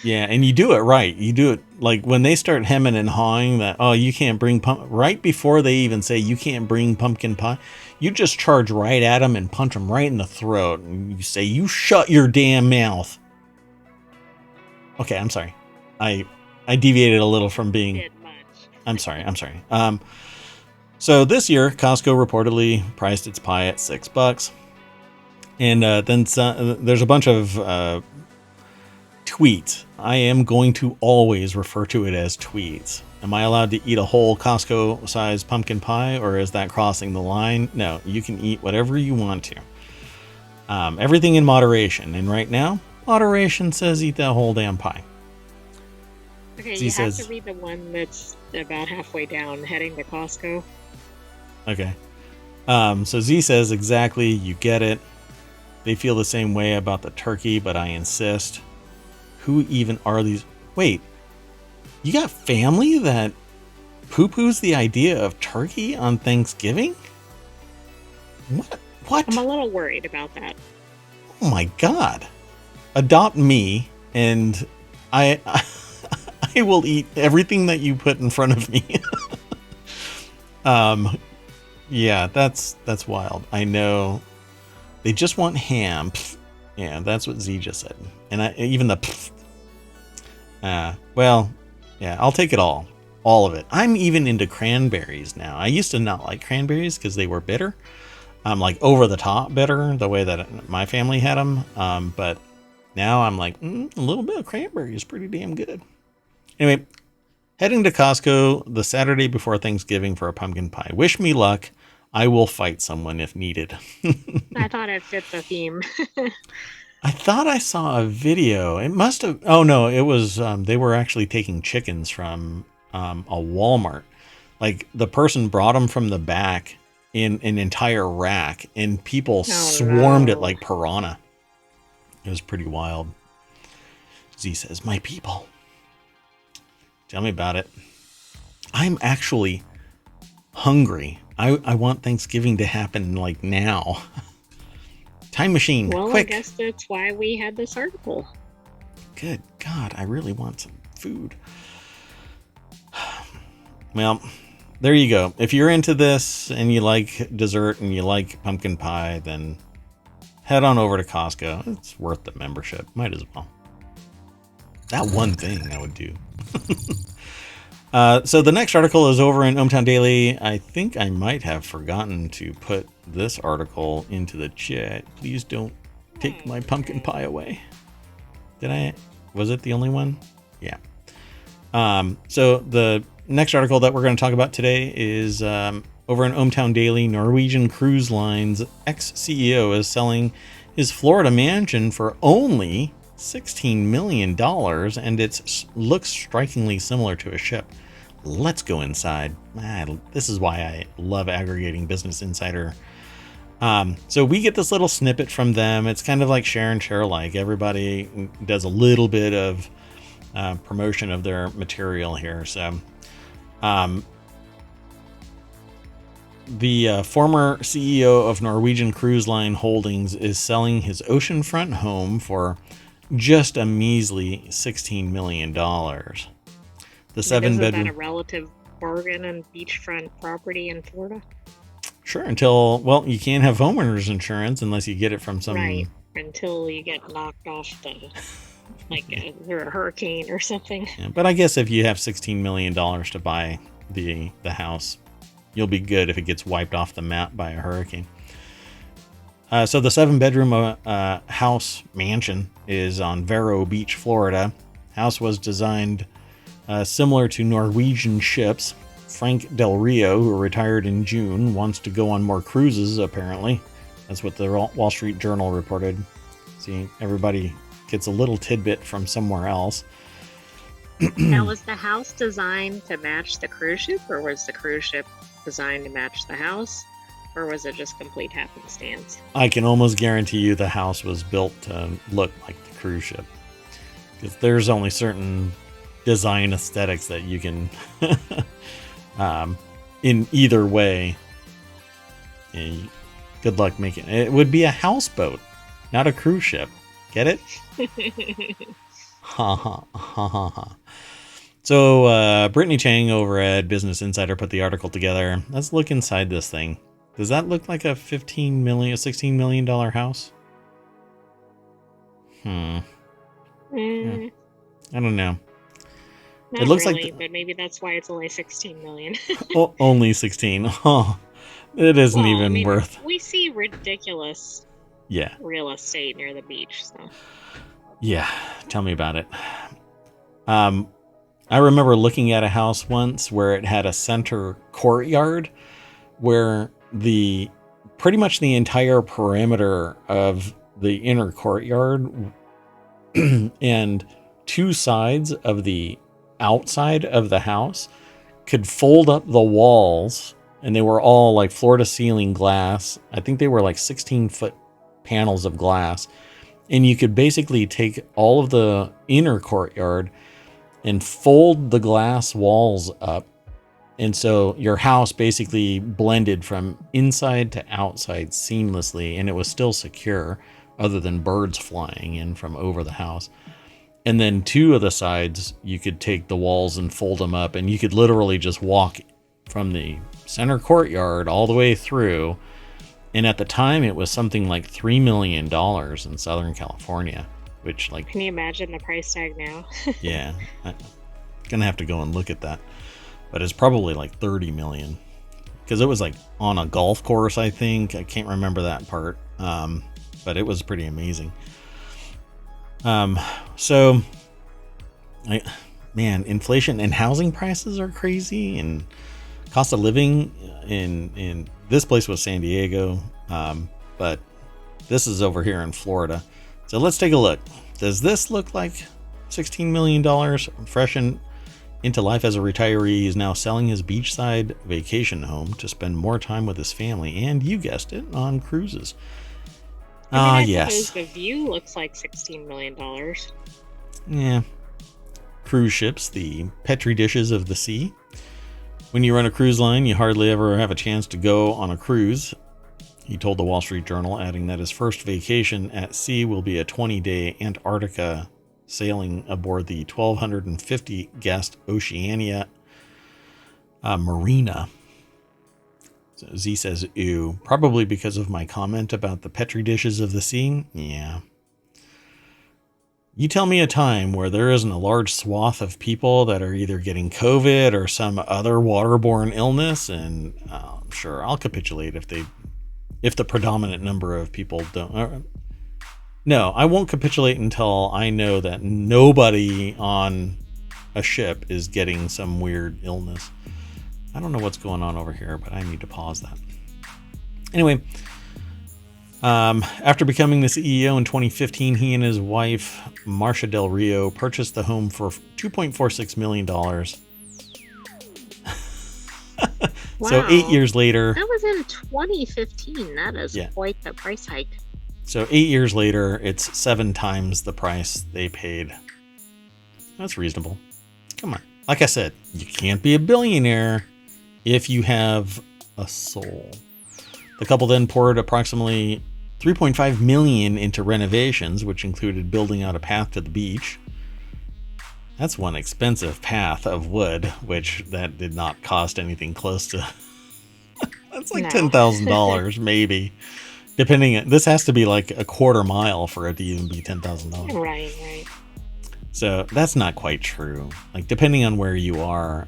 [SPEAKER 1] Yeah, and you do it right. You do it like when they start hemming and hawing that, oh, you can't bring right before they even say you can't bring pumpkin pie, you just charge right at them and punch them right in the throat. And you say, you shut your damn mouth. Okay, I'm sorry. I deviated a little from being. I'm sorry. So this year, Costco reportedly priced its pie at $6, and then there's a bunch of tweets. I am going to always refer to it as tweets. Am I allowed to eat a whole Costco-sized pumpkin pie, or is that crossing the line? No, you can eat whatever you want to. Everything in moderation, and right now, moderation says eat that whole damn pie.
[SPEAKER 2] Okay, you have to read the one that's about halfway down, heading to Costco.
[SPEAKER 1] Okay. So Z says, exactly, you get it. They feel the same way about the turkey, but I insist. Who even are these? Wait, you got family that poo-poos the idea of turkey on Thanksgiving? What?
[SPEAKER 2] I'm a little worried about that.
[SPEAKER 1] Oh my God. Adopt me and I I will eat everything that you put in front of me. Yeah, that's wild. I know. They just want ham. Yeah, that's what Z just said. And even the well, yeah, I'll take it all. All of it. I'm even into cranberries now. I used to not like cranberries because they were bitter. Like over the top bitter, the way that my family had them. But now I'm like, a little bit of cranberry is pretty damn good. Anyway, heading to Costco the Saturday before Thanksgiving for a pumpkin pie. Wish me luck. I will fight someone if needed.
[SPEAKER 2] I thought it fit the theme.
[SPEAKER 1] I thought I saw a video. It must have. Oh no, it was. They were actually taking chickens from a Walmart. Like the person brought them from the back in an entire rack, and people swarmed it like piranha. It was pretty wild. Z says, "My people." Tell me about it. I'm actually hungry. I want Thanksgiving to happen like now. Time machine,
[SPEAKER 2] well,
[SPEAKER 1] quick.
[SPEAKER 2] I guess that's why we had this article.
[SPEAKER 1] Good God, I really want some food. Well, there you go. If you're into this and you like dessert and you like pumpkin pie, then head on over to Costco. It's worth the membership. Might as well. That one thing I would do. So the next article is over in ohmTown Daily. I think I might have forgotten to put this article into the chat. Please don't take my pumpkin pie away. Did I? Was it the only one? Yeah. So the next article that we're going to talk about today is over in ohmTown Daily. Norwegian Cruise Line's ex-CEO is selling his Florida mansion for only $16 million, and it looks strikingly similar to a ship. Let's go inside. This is why I love aggregating Business Insider. So we get this little snippet from them. It's kind of like share and share alike. Everybody does a little bit of promotion of their material here. So the former CEO of Norwegian Cruise Line Holdings is selling his oceanfront home for just a measly $16 million. The 7-bedroom.
[SPEAKER 2] Isn't that a relative bargain on beachfront property in Florida?
[SPEAKER 1] Sure, until, well, you can't have homeowners insurance unless you get it from some...
[SPEAKER 2] Right, until you get knocked off through a hurricane or something.
[SPEAKER 1] Yeah, but I guess if you have $16 million to buy the house, you'll be good if it gets wiped off the map by a hurricane. So the 7-bedroom house mansion is on Vero Beach, Florida. House was designed similar to Norwegian ships. Frank Del Rio, who retired in June, wants to go on more cruises, apparently. That's what the Wall Street Journal reported. See, everybody gets a little tidbit from somewhere else.
[SPEAKER 2] Now, was the house designed to match the cruise ship, or was the cruise ship designed to match the house? Or was it just complete happenstance?
[SPEAKER 1] I can almost guarantee you the house was built to look like the cruise ship. Because there's only certain design aesthetics that you can, in either way. Good luck making it. It would be a houseboat, not a cruise ship. Get it? Ha ha ha ha ha. So Brittany Chang over at Business Insider put the article together. Let's look inside this thing. Does that look like a $16 million house? Yeah. I don't know.
[SPEAKER 2] Not
[SPEAKER 1] it looks
[SPEAKER 2] really,
[SPEAKER 1] like
[SPEAKER 2] but maybe that's why it's only 16 million.
[SPEAKER 1] Only 16. Oh, it isn't even worth.
[SPEAKER 2] We see ridiculous
[SPEAKER 1] Yeah.
[SPEAKER 2] real estate near the beach, so.
[SPEAKER 1] Yeah, tell me about it. I remember looking at a house once where it had a center courtyard where pretty much the entire perimeter of the inner courtyard and two sides of the outside of the house could fold up the walls, and they were all like floor to ceiling glass. I think they were like 16 foot panels of glass. And you could basically take all of the inner courtyard and fold the glass walls up. And so your house basically blended from inside to outside seamlessly, and it was still secure other than birds flying in from over the house. And then two of the sides, you could take the walls and fold them up, and you could literally just walk from the center courtyard all the way through. And at the time, it was something like $3 million in Southern California, which, like,
[SPEAKER 2] can you imagine the price tag now?
[SPEAKER 1] yeah, I'm gonna have to go and look at that, but it's probably like 30 million because it was like on a golf course, I think. I can't remember that part, but it was pretty amazing. So, inflation and housing prices are crazy, and cost of living in this place was San Diego, but this is over here in Florida. So let's take a look. Does this look like $16 million fresh into life as a retiree? Is now selling his beachside vacation home to spend more time with his family and, you guessed it, on cruises.
[SPEAKER 2] I
[SPEAKER 1] Yes.
[SPEAKER 2] suppose the view looks like $16 million.
[SPEAKER 1] Yeah. Cruise ships, the petri dishes of the sea. When you run a cruise line, you hardly ever have a chance to go on a cruise, he told the Wall Street Journal, adding that his first vacation at sea will be a 20-day Antarctica sailing aboard the 1,250 guest Oceania Marina. So Z says, ew, probably because of my comment about the petri dishes of the sea. Yeah. You tell me a time where there isn't a large swath of people that are either getting COVID or some other waterborne illness, and I'm sure I'll capitulate if the predominant number of people don't. No, I won't capitulate until I know that nobody on a ship is getting some weird illness. I don't know what's going on over here, but I need to pause that. Anyway, after becoming the CEO in 2015, he and his wife, Marcia Del Rio, purchased the home for $2.46 million.
[SPEAKER 2] Wow.
[SPEAKER 1] So 8 years later...
[SPEAKER 2] That was in 2015. That is quite the price hike.
[SPEAKER 1] So 8 years later, it's 7 times the price they paid. That's reasonable. Come on. Like I said, you can't be a billionaire if you have a soul. The couple then poured approximately $3.5 million into renovations, which included building out a path to the beach. That's one expensive path of wood, which that did not cost anything close to... That's like $10,000, maybe. This has to be like a quarter mile for it to even be $10,000.
[SPEAKER 2] Right.
[SPEAKER 1] So that's not quite true. Like, depending on where you are,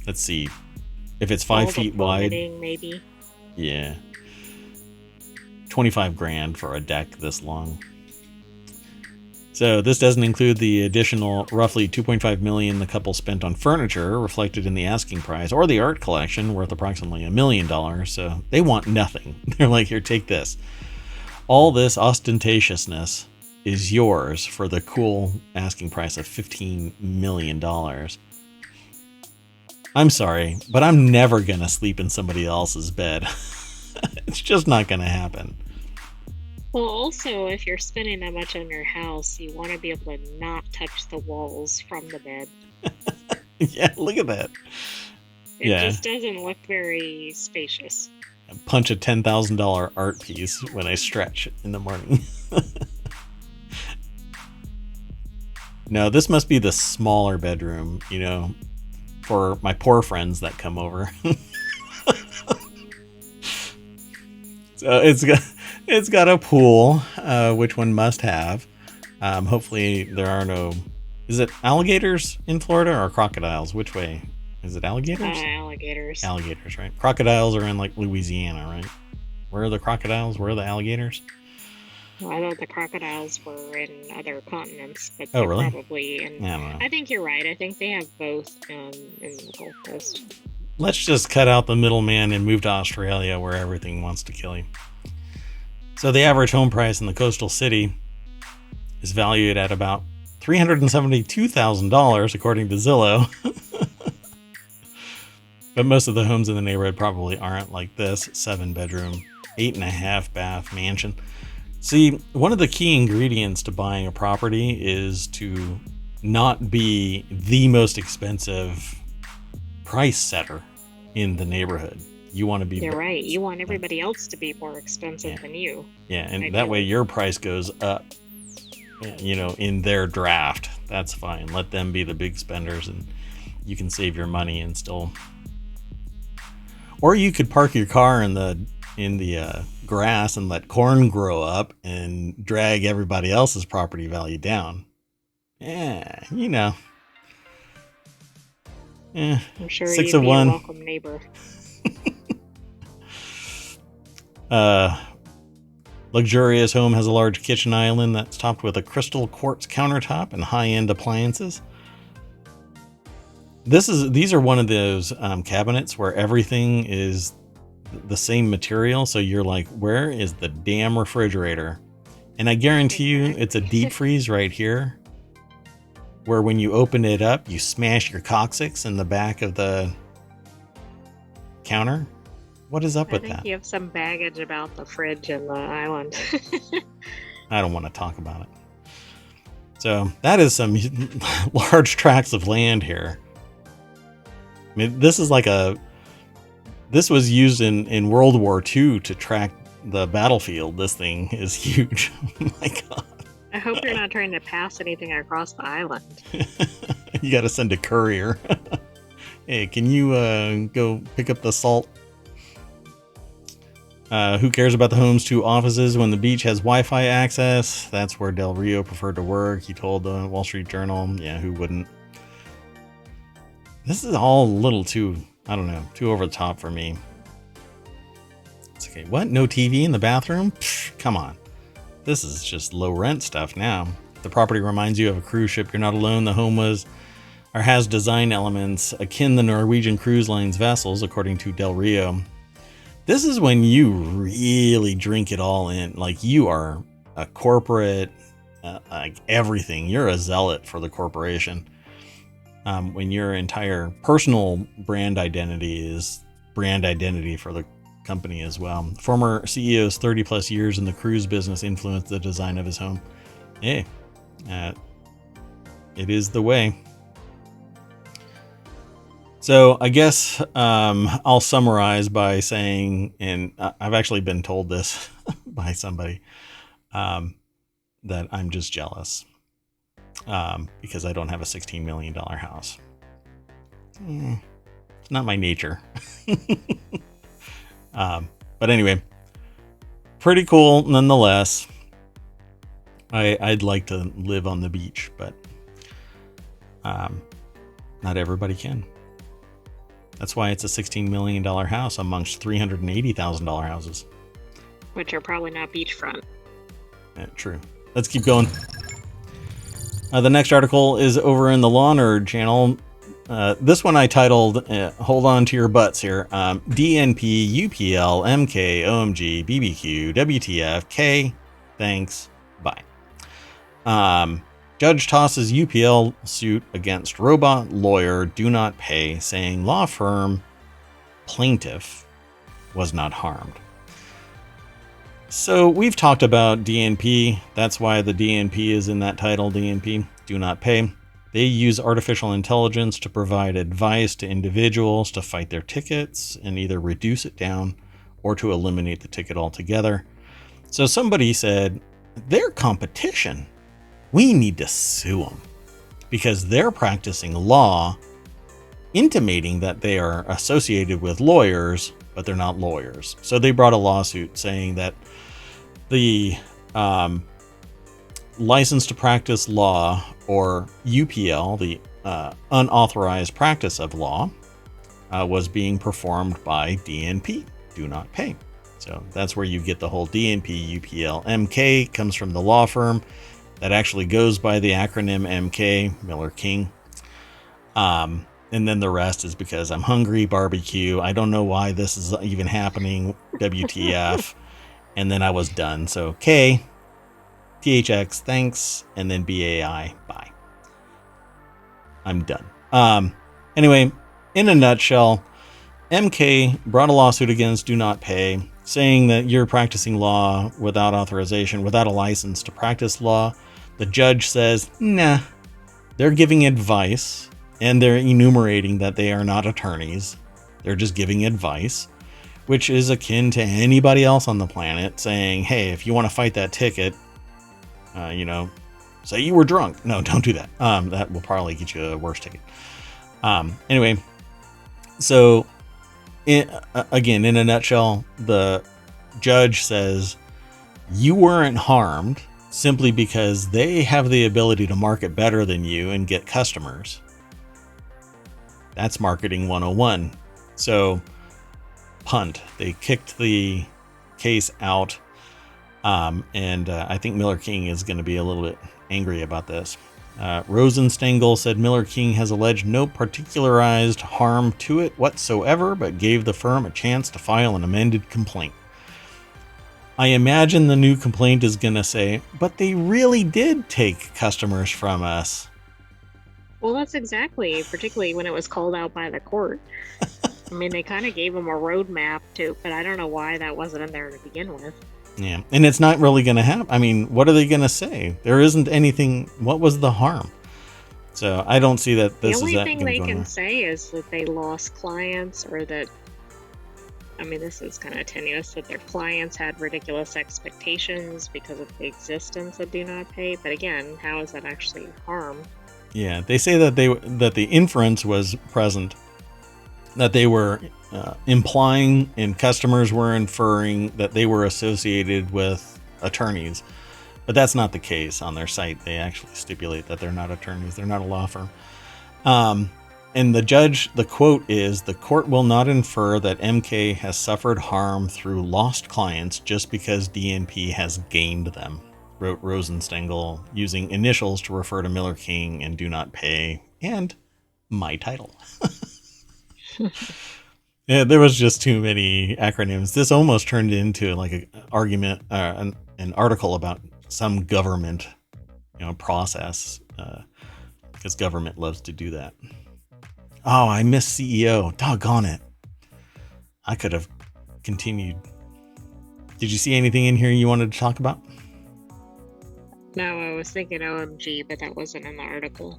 [SPEAKER 1] let's see. If it's 5 feet wide,
[SPEAKER 2] maybe.
[SPEAKER 1] Yeah. 25 grand for a deck this long. So this doesn't include the additional roughly $2.5 million the couple spent on furniture reflected in the asking price, or the art collection worth approximately $1 million. So they want nothing. They're like, here, take this. All this ostentatiousness is yours for the cool asking price of $15 million. I'm sorry, but I'm never going to sleep in somebody else's bed. It's just not going to happen.
[SPEAKER 2] Well, also, if you're spending that much on your house, you want to be able to not touch the walls from the bed.
[SPEAKER 1] Yeah, look at that.
[SPEAKER 2] It just doesn't look very spacious.
[SPEAKER 1] I punch a $10,000 art piece when I stretch in the morning. No, this must be the smaller bedroom, for my poor friends that come over. So it's got a pool, which one must have. Hopefully there are no... Is it alligators in Florida or crocodiles? Which way? Is it alligators?
[SPEAKER 2] Alligators.
[SPEAKER 1] Alligators, right? Crocodiles are in like Louisiana, right? Where are the crocodiles? Where are the alligators?
[SPEAKER 2] Well, I thought the crocodiles were in other continents, but
[SPEAKER 1] they're really?
[SPEAKER 2] Probably in...
[SPEAKER 1] I don't know.
[SPEAKER 2] I think you're right. I think they have both in the Gulf Coast.
[SPEAKER 1] Let's just cut out the middleman and move to Australia, where everything wants to kill you. So the average home price in the coastal city is valued at about $372,000, according to Zillow. But most of the homes in the neighborhood probably aren't like this 7-bedroom 8.5 bath mansion. See, one of the key ingredients to buying a property is to not be the most expensive price setter in the neighborhood. You want to be...
[SPEAKER 2] You're right. You want everybody else to be more expensive than you.
[SPEAKER 1] Yeah, and
[SPEAKER 2] ideally.
[SPEAKER 1] that way your price goes up, in their draft. That's fine. Let them be the big spenders and you can save your money and still... Or you could park your car in the grass and let corn grow up and drag everybody else's property value down. Yeah,
[SPEAKER 2] I'm sure
[SPEAKER 1] 6
[SPEAKER 2] you'd
[SPEAKER 1] of
[SPEAKER 2] be
[SPEAKER 1] 1.
[SPEAKER 2] a welcome neighbor.
[SPEAKER 1] Luxurious home has a large kitchen island that's topped with a crystal quartz countertop and high-end appliances. These are one of those cabinets where everything is the same material. So you're like, where is the damn refrigerator? And I guarantee you it's a deep freeze right here, where when you open it up, you smash your coccyx in the back of the counter. What is up with that?
[SPEAKER 2] I think you have some baggage about the fridge and the island.
[SPEAKER 1] I don't want to talk about it. So that is some large tracts of land here. I mean, this was used in World War II to track the battlefield. This thing is huge. Oh my God.
[SPEAKER 2] I hope you're not trying to pass anything across the island.
[SPEAKER 1] You got to send a courier. Hey, can you go pick up the salt? Who cares about the home's 2 offices when the beach has Wi-Fi access? That's where Del Rio preferred to work, he told the Wall Street Journal. Yeah, who wouldn't? This is all a little too, I don't know, too over the top for me. It's okay. What? No TV in the bathroom? Psh, come on. This is just low rent stuff now. The property reminds you of a cruise ship. You're not alone. The home has design elements akin to Norwegian Cruise Line's vessels, according to Del Rio. This is when you really drink it all in. Like, you are a corporate, like everything. You're a zealot for the corporation. When your entire personal brand identity is brand identity for the company as well. Former CEO's 30 plus years in the cruise business influenced the design of his home. Hey, it is the way. So I guess I'll summarize by saying, and I've actually been told this by somebody, that I'm just jealous because I don't have a $16 million house. It's not my nature. But anyway, pretty cool nonetheless. I'd like to live on the beach, but not everybody can. That's why it's a $16 million house amongst $380,000 houses.
[SPEAKER 2] Which are probably not beachfront.
[SPEAKER 1] Yeah, true. Let's keep going. The next article is over in the Law Nerd channel. This one I titled, hold on to your butts here, DNP UPL MK OMG BBQ WTF K. Thanks. Bye. Judge tosses UPL suit against robot lawyer do not pay, saying law firm plaintiff was not harmed. So we've talked about DNP. That's why the DNP is in that title, DNP, do not pay. They use artificial intelligence to provide advice to individuals to fight their tickets and either reduce it down or to eliminate the ticket altogether. So somebody said, their competition, we need to sue them because they're practicing law, intimating that they are associated with lawyers, but they're not lawyers. So they brought a lawsuit saying that the license to practice law, or UPL, the unauthorized practice of law, was being performed by DNP, do not pay. So that's where you get the whole DNP UPL MK comes from the law firm that actually goes by the acronym MK, Miller King. And then the rest is because I'm hungry, barbecue. I don't know why this is even happening, WTF. And then I was done. So K, THX, thanks, and then BAI, bye. I'm done. Anyway, in a nutshell, MK brought a lawsuit against Do Not Pay, saying that you're practicing law without authorization, without a license to practice law. The judge says, nah, they're giving advice, and they're enumerating that they are not attorneys. They're just giving advice, which is akin to anybody else on the planet saying, hey, if you want to fight that ticket, say you were drunk. No, don't do that. That will probably get you a worse ticket. Anyway, so again, in a nutshell, the judge says you weren't harmed simply because they have the ability to market better than you and get customers. That's marketing 101. So, punt. They kicked the case out. And I think Miller King is going to be a little bit angry about this. Rosenstengel said Miller King has alleged no particularized harm to it whatsoever, but gave the firm a chance to file an amended complaint. I imagine the new complaint is going to say, but they really did take customers from us.
[SPEAKER 2] Well, that's exactly, particularly when it was called out by the court. I mean, they kind of gave them a roadmap to, but I don't know why that wasn't in there to begin with.
[SPEAKER 1] Yeah, and it's not really going to happen. I mean, what are they going to say? There isn't anything. What was the harm? So I don't see that this is that.
[SPEAKER 2] The only thing they can say is that they lost clients, or that, I mean, this is kind of tenuous, that their clients had ridiculous expectations because of the existence of do not pay. But again, how is that actually harm?
[SPEAKER 1] Yeah, they say that the inference was present, that they were implying, and customers were inferring that they were associated with attorneys, but that's not the case. On their site, they actually stipulate that they're not attorneys, they're not a law firm. And the judge, the quote is, "The court will not infer that MK has suffered harm through lost clients just because DNP has gained them," wrote Rosenstengel, using initials to refer to Miller King and do not pay and my title. Yeah, there was just too many acronyms. This almost turned into like an argument, an article about some government, process, because government loves to do that. Oh, I missed CEO. Doggone it. I could have continued. Did you see anything in here you wanted to talk about?
[SPEAKER 2] No, I was thinking OMG, but that wasn't in the article.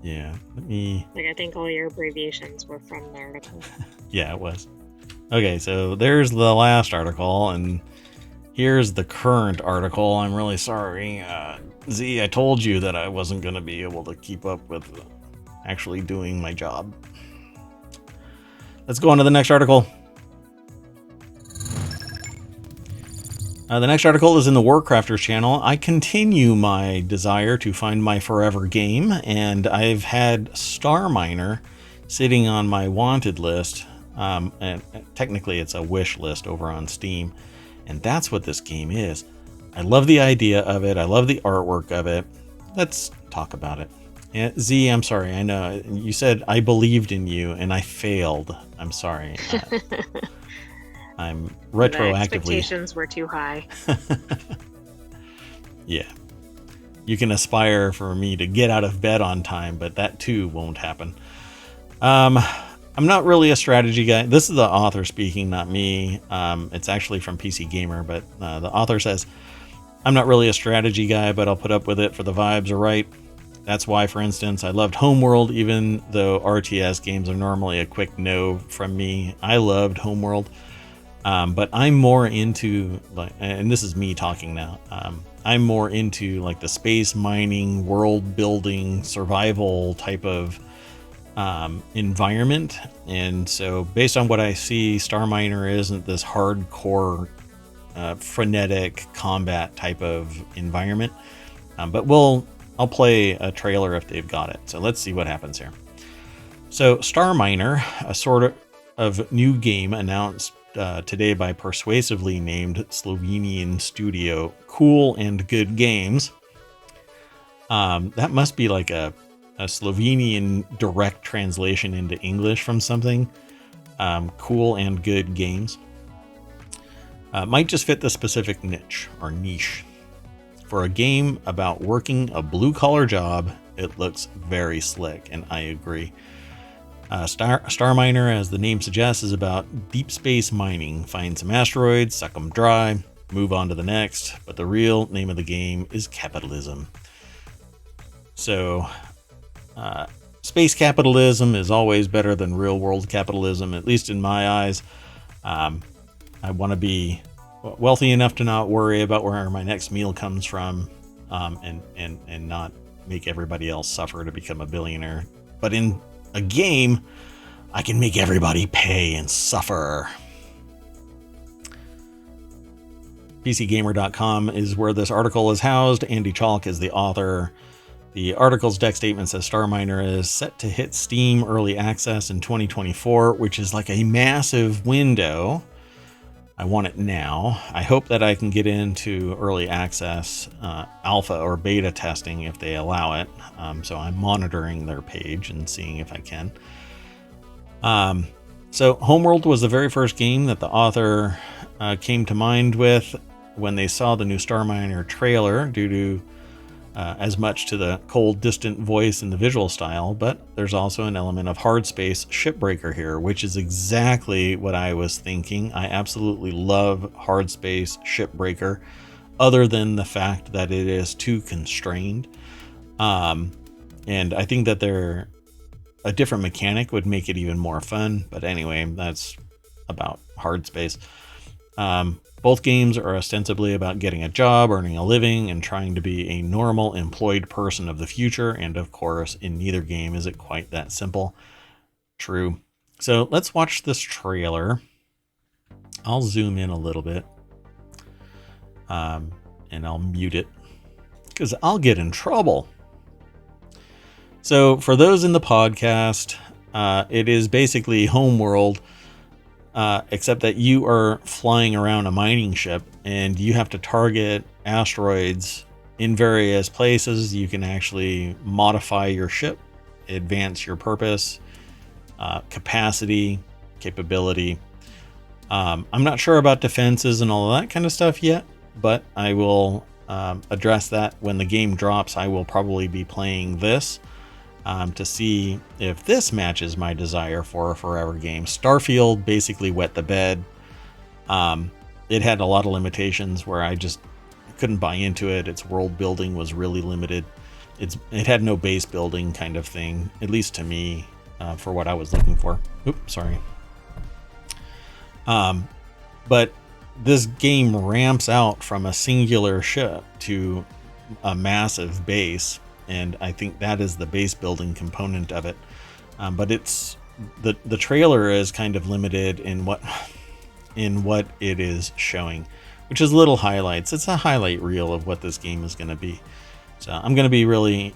[SPEAKER 1] Yeah, let me...
[SPEAKER 2] I think all your abbreviations were from the article.
[SPEAKER 1] Yeah, it was. Okay, so there's the last article, and here's the current article. I'm really sorry. Z, I told you that I wasn't going to be able to keep up with actually doing my job. Let's go on to the next article. The next article is in the Warcrafters channel. I continue my desire to find my forever game, and I've had Star Miner sitting on my wanted list. And technically it's a wish list over on Steam, and that's what this game is. I love the idea of it. I love the artwork of it. Let's talk about it. Z, I'm sorry. I know you said I believed in you, and I failed. I'm sorry. I'm retroactively...
[SPEAKER 2] The expectations were too high.
[SPEAKER 1] Yeah. You can aspire for me to get out of bed on time, but that too won't happen. I'm not really a strategy guy. This is the author speaking, not me. It's actually from PC Gamer, but the author says, "I'm not really a strategy guy, but I'll put up with it for the vibes are right. That's why, for instance, I loved Homeworld, even though RTS games are normally a quick no from me. I loved Homeworld. But I'm more into, and this is me talking now, I'm more into like the space mining, world building, survival type of environment. And so based on what I see, Star Miner isn't this hardcore, frenetic combat type of environment. But I'll play a trailer if they've got it. So let's see what happens here. So Star Miner, a sort of new game announced today by persuasively named Slovenian studio Cool and Good Games. That must be like a Slovenian direct translation into English from something. Cool and Good Games. Might just fit the specific niche. For a game about working a blue-collar job, it looks very slick, and I agree. Star Miner, as the name suggests, is about deep space mining. Find some asteroids, suck them dry, move on to the next. But the real name of the game is capitalism. So, space capitalism is always better than real world capitalism, at least in my eyes. I want to be wealthy enough to not worry about where my next meal comes from, and not make everybody else suffer to become a billionaire. But in a game, I can make everybody pay and suffer. PCGamer.com is where this article is housed. Andy Chalk is the author. The article's deck statement says Star Miner is set to hit Steam Early Access in 2024, which is like a massive window. I want it now. I hope that I can get into Early Access alpha or beta testing if they allow it. So I'm monitoring their page and seeing if I can. So Homeworld was the very first game that the author came to mind with when they saw the new Star Miner trailer, due to as much to the cold, distant voice and the visual style, but there's also an element of hard space shipbreaker here, which is exactly what I was thinking. I absolutely love hard space shipbreaker, other than the fact that it is too constrained. And I think that a different mechanic would make it even more fun. But anyway, that's about hard space. Both games are ostensibly about getting a job, earning a living, and trying to be a normal employed person of the future. And of course, in neither game is it quite that simple. True. So let's watch this trailer. I'll zoom in a little bit. And I'll mute it, because I'll get in trouble. So for those in the podcast, it is basically Homeworld. Except that you are flying around a mining ship and you have to target asteroids in various places. You can actually modify your ship, advance your purpose, capacity, capability. I'm not sure about defenses and all of that kind of stuff yet, but I will address that when the game drops. I will probably be playing this. To see if this matches my desire for a forever game. Starfield basically wet the bed. It had a lot of limitations where I just couldn't buy into it. Its world building was really limited. It had no base building kind of thing, at least to me, for what I was looking for. Oops, sorry. But this game ramps out from a singular ship to a massive base. And I think that is the base building component of it. But it's the trailer is kind of limited in what it is showing, which is little highlights. It's a highlight reel of what this game is going to be. So I'm going to be really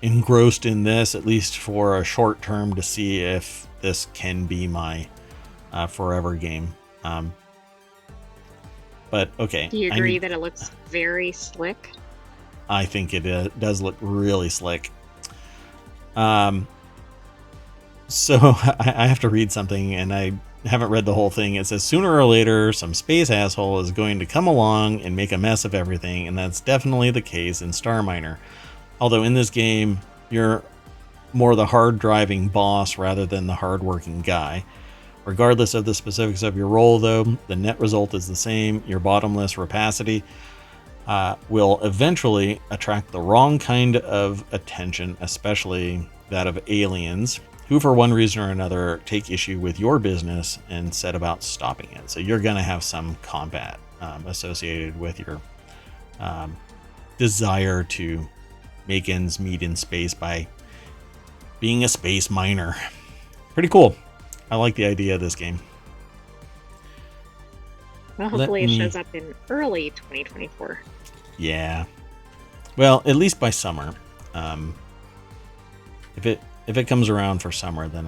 [SPEAKER 1] engrossed in this, at least for a short term, to see if this can be my forever game. But okay.
[SPEAKER 2] Do you agree that it looks very slick?
[SPEAKER 1] I think it does look really slick. So I have to read something, and I haven't read the whole thing. It says, sooner or later, some space asshole is going to come along and make a mess of everything, and that's definitely the case in Star Miner. Although in this game, you're more the hard-driving boss rather than the hard-working guy. Regardless of the specifics of your role, though, the net result is the same. Your bottomless rapacity will eventually attract the wrong kind of attention, especially that of aliens, who for one reason or another take issue with your business and set about stopping it. So you're going to have some combat associated with your desire to make ends meet in space by being a space miner. Pretty cool. I like the idea of this game.
[SPEAKER 2] Well, hopefully it shows up in early 2024.
[SPEAKER 1] Yeah. Well, at least by summer. If it comes around for summer, then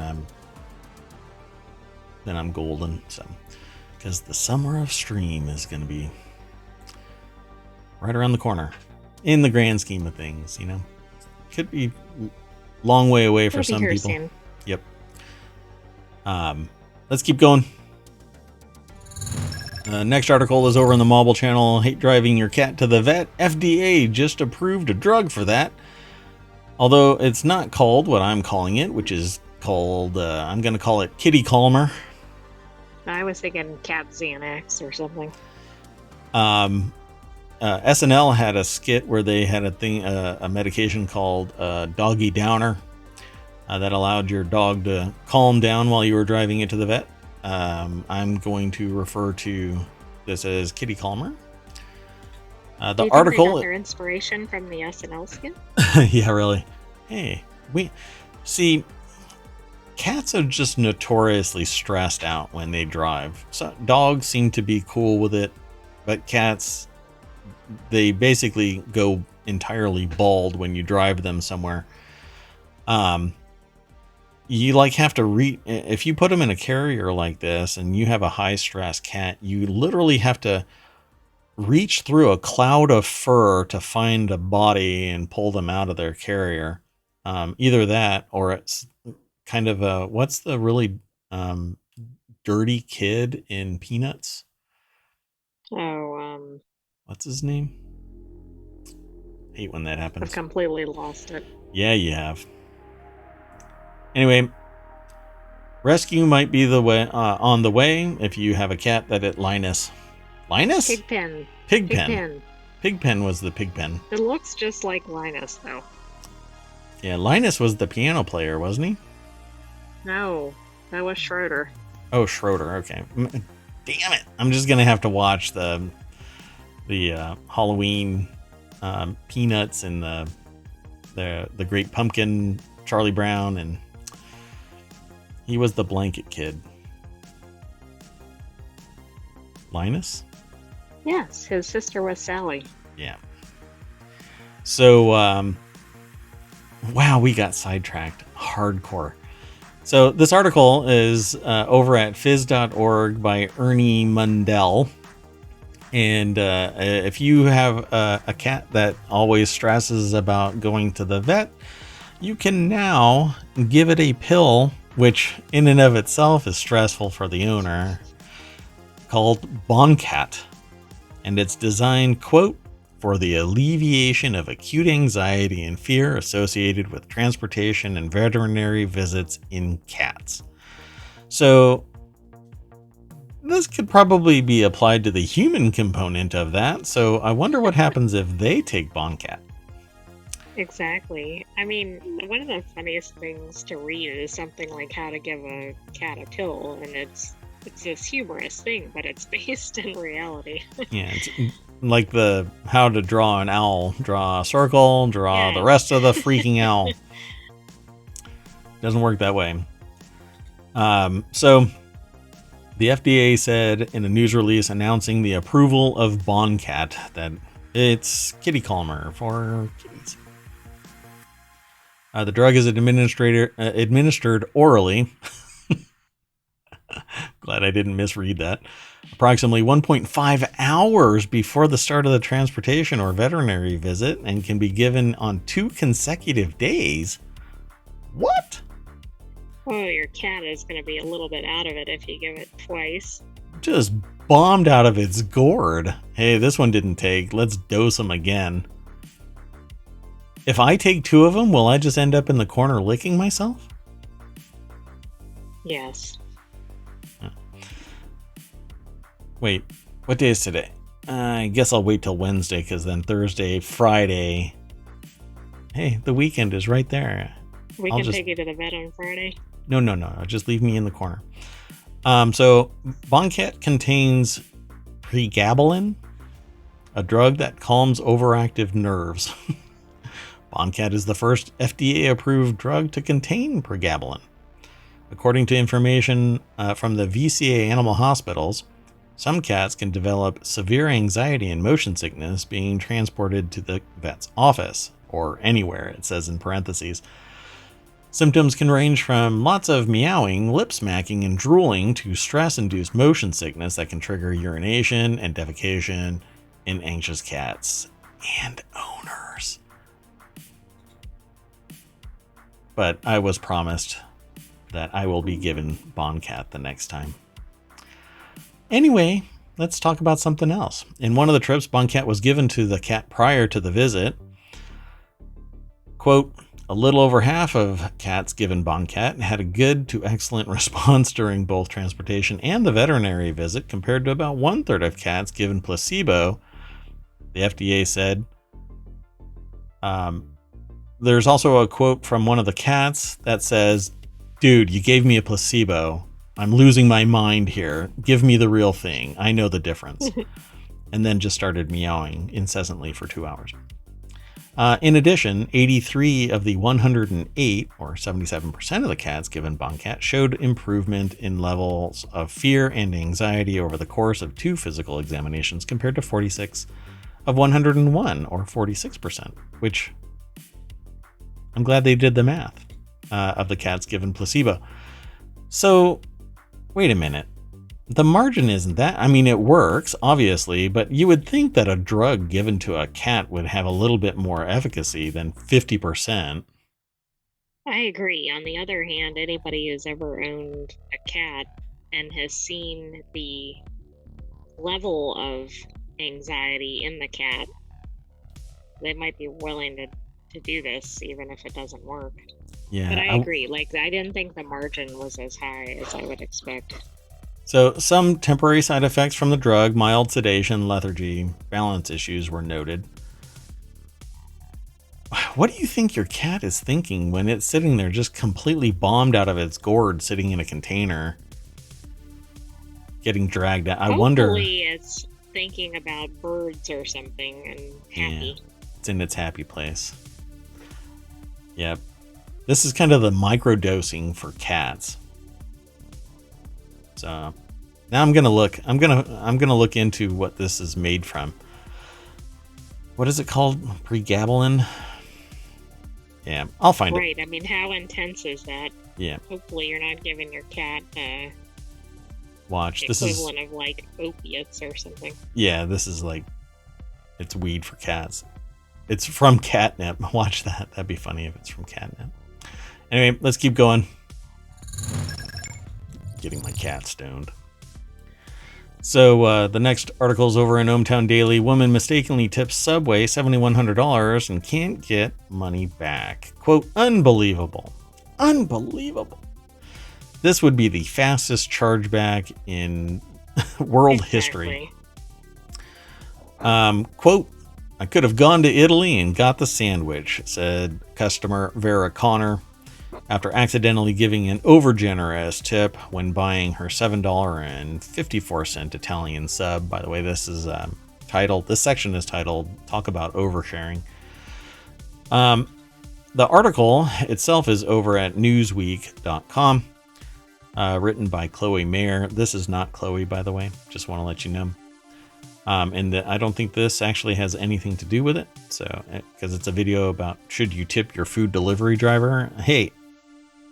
[SPEAKER 1] I'm golden. So, because the summer of stream is going to be right around the corner, in the grand scheme of things, you know. Could be long way away for some people. Soon. Yep. Let's keep going. Next article is over on the Mobile channel. Hate driving your cat to the vet. FDA just approved a drug for that. Although it's not called what I'm calling it, which is called, I'm going to call it Kitty Kalmer.
[SPEAKER 2] I was thinking Cat Xanax or something.
[SPEAKER 1] SNL had a skit where they had a medication called Doggy Downer that allowed your dog to calm down while you were driving it to the vet. I'm going to refer to this as Kitty Kalmer. The article.
[SPEAKER 2] They got their inspiration from the SNL skit?
[SPEAKER 1] Yeah, really. Hey, we see. Cats are just notoriously stressed out when they drive. So dogs seem to be cool with it, but cats, they basically go entirely bald when you drive them somewhere. You like have to if you put them in a carrier like this and you have a high stress cat, you literally have to reach through a cloud of fur to find a body and pull them out of their carrier. Either that or it's kind of what's the really dirty kid in Peanuts?
[SPEAKER 2] Oh,
[SPEAKER 1] what's his name? Hate when that happens.
[SPEAKER 2] I've completely lost it.
[SPEAKER 1] Yeah, you have. Anyway, rescue might be on the way if you have a cat that at Linus. Linus?
[SPEAKER 2] Pigpen.
[SPEAKER 1] Pigpen was the Pigpen.
[SPEAKER 2] It looks just like Linus, though.
[SPEAKER 1] Yeah, Linus was the piano player, wasn't he?
[SPEAKER 2] No, that was Schroeder.
[SPEAKER 1] Oh, Schroeder. Okay. Damn it! I'm just gonna have to watch the Halloween Peanuts and the Great Pumpkin, Charlie Brown, and he was the blanket kid. Linus?
[SPEAKER 2] Yes, his sister was Sally.
[SPEAKER 1] Yeah. So, wow, we got sidetracked hardcore. So this article is over at phys.org by Ernie Mundell. And if you have a cat that always stresses about going to the vet, you can now give it a pill, which in and of itself is stressful for the owner, called Boncat. And it's designed, quote, for the alleviation of acute anxiety and fear associated with transportation and veterinary visits in cats. So this could probably be applied to the human component of that. So I wonder what happens if they take Boncat.
[SPEAKER 2] Exactly. I mean, one of the funniest things to read is something like how to give a cat a pill, and it's this humorous thing, but it's based in reality.
[SPEAKER 1] Yeah, it's like the how to draw an owl. Draw a circle, draw the rest of the freaking owl. Doesn't work that way. So the FDA said in a news release announcing the approval of Boncat that it's Kitty Kalmer for kitties. The drug is administered orally. Glad I didn't misread that. Approximately 1.5 hours before the start of the transportation or veterinary visit, and can be given on 2 consecutive days. What?
[SPEAKER 2] Well, your cat is going to be a little bit out of it if you give it twice.
[SPEAKER 1] Just bombed out of its gourd. Hey, this one didn't take. Let's dose them again. If I take 2 of them, will I just end up in the corner licking myself?
[SPEAKER 2] Yes.
[SPEAKER 1] Wait, what day is today? I guess I'll wait till Wednesday, because then Thursday, Friday. Hey, the weekend is right there.
[SPEAKER 2] We can take you to the vet on Friday.
[SPEAKER 1] No. Just leave me in the corner. So Boncat contains pregabalin, a drug that calms overactive nerves. Boncat is the first FDA-approved drug to contain pregabalin. According to information from the VCA Animal Hospitals, some cats can develop severe anxiety and motion sickness being transported to the vet's office, or anywhere, it says in parentheses. Symptoms can range from lots of meowing, lip smacking, and drooling to stress-induced motion sickness that can trigger urination and defecation in anxious cats and owners. But I was promised that I will be given Boncat the next time. Anyway, let's talk about something else. In one of the trips Boncat was given to the cat prior to the visit, quote, A little over half of cats given Boncat had a good to excellent response during both transportation and the veterinary visit, compared to about 1/3 of cats given placebo. The FDA said. There's also a quote from one of the cats that says, "Dude, you gave me a placebo. I'm losing my mind here. Give me the real thing. I know the difference." And then just started meowing incessantly for 2 hours. In addition, 83 of the 108, or 77% of the cats given Boncat, showed improvement in levels of fear and anxiety over the course of 2 physical examinations, compared to 46 of 101, or 46%, which I'm glad they did the math of the cats given placebo. So, wait a minute. The margin isn't that. I mean, it works, obviously, but you would think that a drug given to a cat would have a little bit more efficacy than 50%.
[SPEAKER 2] I agree. On the other hand, anybody who's ever owned a cat and has seen the level of anxiety in the cat, they might be willing to do this even if it doesn't work.
[SPEAKER 1] Yeah,
[SPEAKER 2] but I agree. Like, I didn't think the margin was as high as I would expect.
[SPEAKER 1] So some temporary side effects from the drug, mild sedation, lethargy, balance issues were noted. What do you think your cat is thinking when it's sitting there just completely bombed out of its gourd, sitting in a container, getting dragged out? I wonder.
[SPEAKER 2] Hopefully it's thinking about birds or something and happy.
[SPEAKER 1] Yeah, it's in its happy place. Yep. This is kind of the microdosing for cats. So now I'm gonna look into what this is made from. What is it called? Pregabalin? Yeah, I'll find it.
[SPEAKER 2] Right. I mean, how intense is that?
[SPEAKER 1] Yeah.
[SPEAKER 2] Hopefully you're not giving your cat
[SPEAKER 1] Watch. This
[SPEAKER 2] equivalent of like opiates or something.
[SPEAKER 1] Yeah, this is like, it's weed for cats. It's from catnip. Watch that. That'd be funny if it's from catnip. Anyway, let's keep going. Getting my cat stoned. So the next article is over in ohmTown Daily. Woman mistakenly tips Subway $7,100 and can't get money back. Quote, unbelievable. Unbelievable. This would be the fastest chargeback in world history. Quote, I could have gone to Italy and got the sandwich, said customer Vera Connor, after accidentally giving an overgenerous tip when buying her $7.54 Italian sub. By the way, this is titled, this section is titled Talk About Oversharing. The article itself is over at newsweek.com, written by Chloe Mayer. This is not Chloe, by the way, just want to let you know. And I don't think this actually has anything to do with it. So, because it's a video about should you tip your food delivery driver? Hey,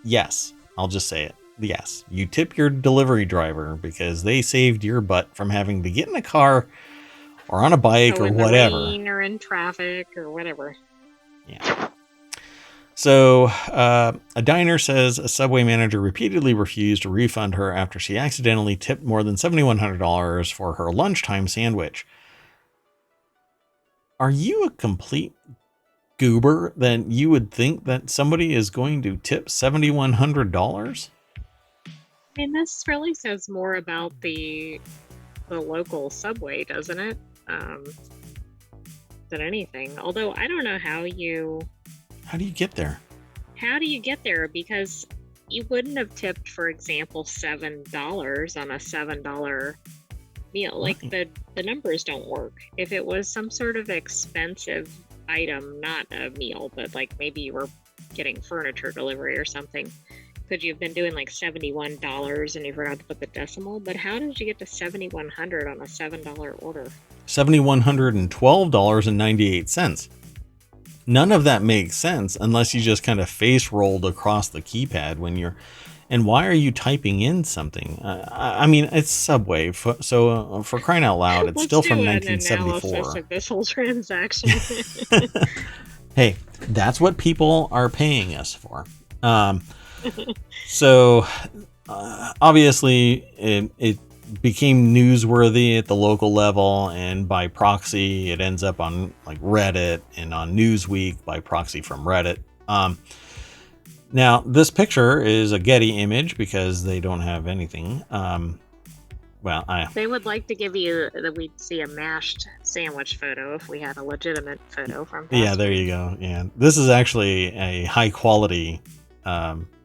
[SPEAKER 1] yes, I'll just say it. Yes, you tip your delivery driver because they saved your butt from having to get in a car or on a bike or whatever.
[SPEAKER 2] In the rain or in traffic or whatever.
[SPEAKER 1] Yeah. So, a diner says a Subway manager repeatedly refused to refund her after she accidentally tipped more than $7,100 for her lunchtime sandwich. Are you a complete goober that you would think that somebody is going to tip $7,100?
[SPEAKER 2] I mean, this really says more about the local Subway, doesn't it? Than anything. Although I don't know how do you get there? How do you get there? Because you wouldn't have tipped, for example, $7 on a $7 meal. Like the numbers don't work. If it was some sort of expensive item, not a meal, but like maybe you were getting furniture delivery or something, could you have been doing like $71 and you forgot to put the decimal? But how did you get to $7,100 on a $7 order? $7,112.98. None of that makes sense unless you just kind of face rolled across the keypad when you're. And why are you typing in something? I mean, it's Subway, so for crying out loud, it's still from 1974. Analysis of this whole transaction.
[SPEAKER 1] Hey, that's what people are paying us for. So obviously, it became newsworthy at the local level, and by proxy, it ends up on like Reddit and on Newsweek by proxy from Reddit. Now, this picture is a Getty image because they don't have anything.
[SPEAKER 2] They would like to give you that we'd see a mashed sandwich photo if we had a legitimate photo from fast
[SPEAKER 1] yeah, there
[SPEAKER 2] food.
[SPEAKER 1] you go. Yeah, this is actually a high quality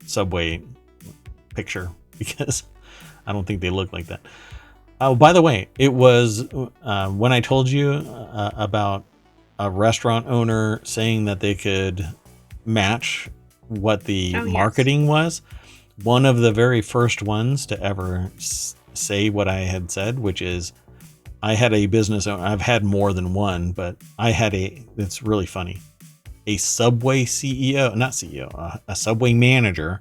[SPEAKER 1] Subway picture because I don't think they look like that. Oh, by the way, it was when I told you about a restaurant owner saying that they could match what the
[SPEAKER 2] Oh, yes.
[SPEAKER 1] marketing was. One of the very first ones to ever say what I had said, which is I had a business owner. I've had more than one, but I had it's really funny. A Subway CEO, not CEO, a Subway manager,